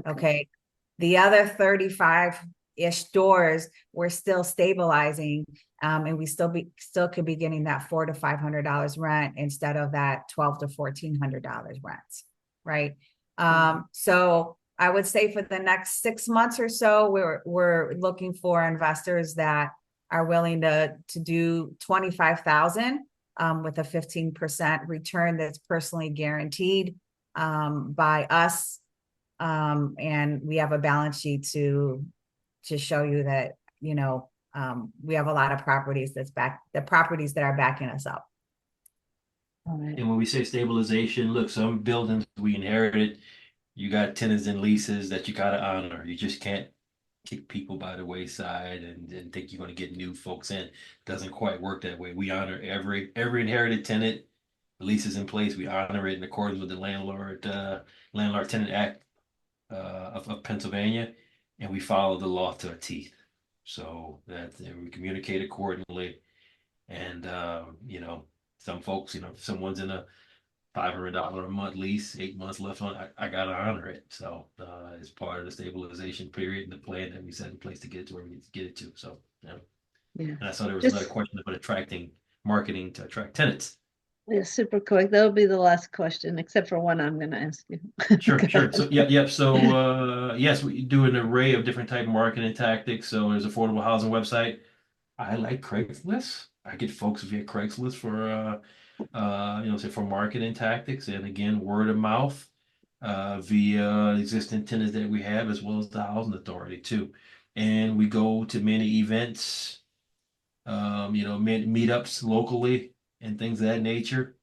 Okay. The other 35-ish doors, we're still stabilizing, and we still could be getting that $400 to $500 rent instead of that $1,200 to $1,400 rent, right? So I would say for the next 6 months or so, we're looking for investors that are willing to do $25,000 with a 15% return that's personally guaranteed by us. And we have a balance sheet to show you that, we have a lot of properties properties that are backing us up. All right. And when we say stabilization, look, some buildings we inherited, you got tenants and leases that you got to honor. You just can't kick people by the wayside and think you're going to get new folks in. It doesn't quite work that way. We honor every inherited tenant. The lease is in place. We honor it in accordance with the Landlord Tenant Act of Pennsylvania, and we follow the law to a teeth, so that we communicate accordingly. And some folks, if someone's in a $500 a month lease, 8 months left on, I gotta honor it. So it's part of the stabilization period and the plan that we set in place to get it to where we need to get it to. So yeah. And I saw there was another question about marketing to attract tenants. Yeah, super quick. That'll be the last question, except for one I'm going to ask you. Sure. So yeah. So yes, we do an array of different type of marketing tactics. So there's affordable housing website. I like Craigslist. I get folks via Craigslist for say for marketing tactics, and again, word of mouth via existing tenants that we have, as well as the housing authority too. And we go to many events, meetups locally and things of that nature.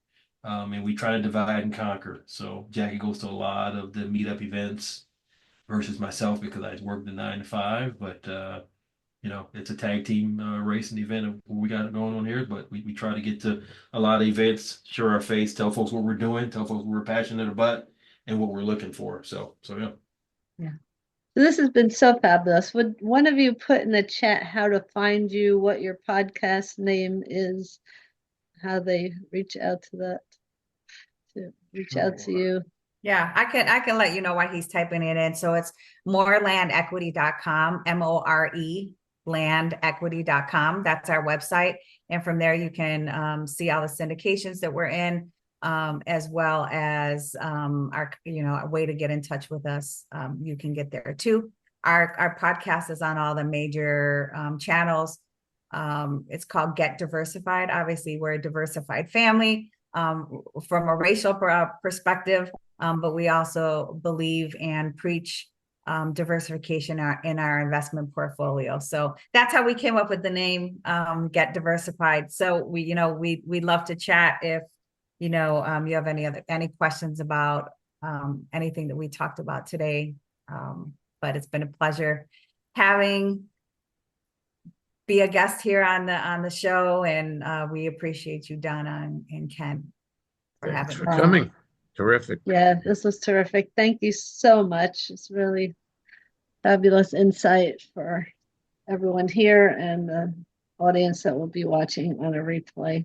And we try to divide and conquer. So Jackie goes to a lot of the meetup events versus myself, because I work the 9 to 5. But it's a tag team race and event of what we got going on here. But we try to get to a lot of events, show our face, tell folks what we're doing, tell folks what we're passionate about, and what we're looking for. So yeah. Yeah. This has been so fabulous. Would one of you put in the chat how to find you, what your podcast name is, how they reach out to you? Yeah, I can let you know why he's typing it in. So it's morelandequity.com, MORE landequity.com. That's our website. And from there you can see all the syndications that we're in, as well as our, a way to get in touch with us. You can get there too. Our podcast is on all the major channels. It's called Get Diversified. Obviously, we're a diversified family from a racial perspective. But we also believe and preach diversification in our investment portfolio. So that's how we came up with the name Get Diversified. So we'd love to chat if you have any questions about anything that we talked about today. But it's been a pleasure be a guest here on the show, and we appreciate you, Donna and Ken, Thanks for coming. Terrific. Yeah, this was terrific. Thank you so much. It's really fabulous insight for everyone here and the audience that will be watching on a replay.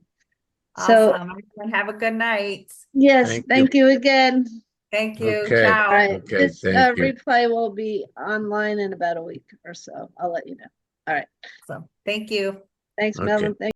So, awesome. Everyone have a good night. Yes, thank you again. Thank you. Okay. Ciao. All right, Okay, this thank you. replay will be online in about a week or so. I'll let you know. All right. So thank you. Thanks, Okay. Melvin. Thank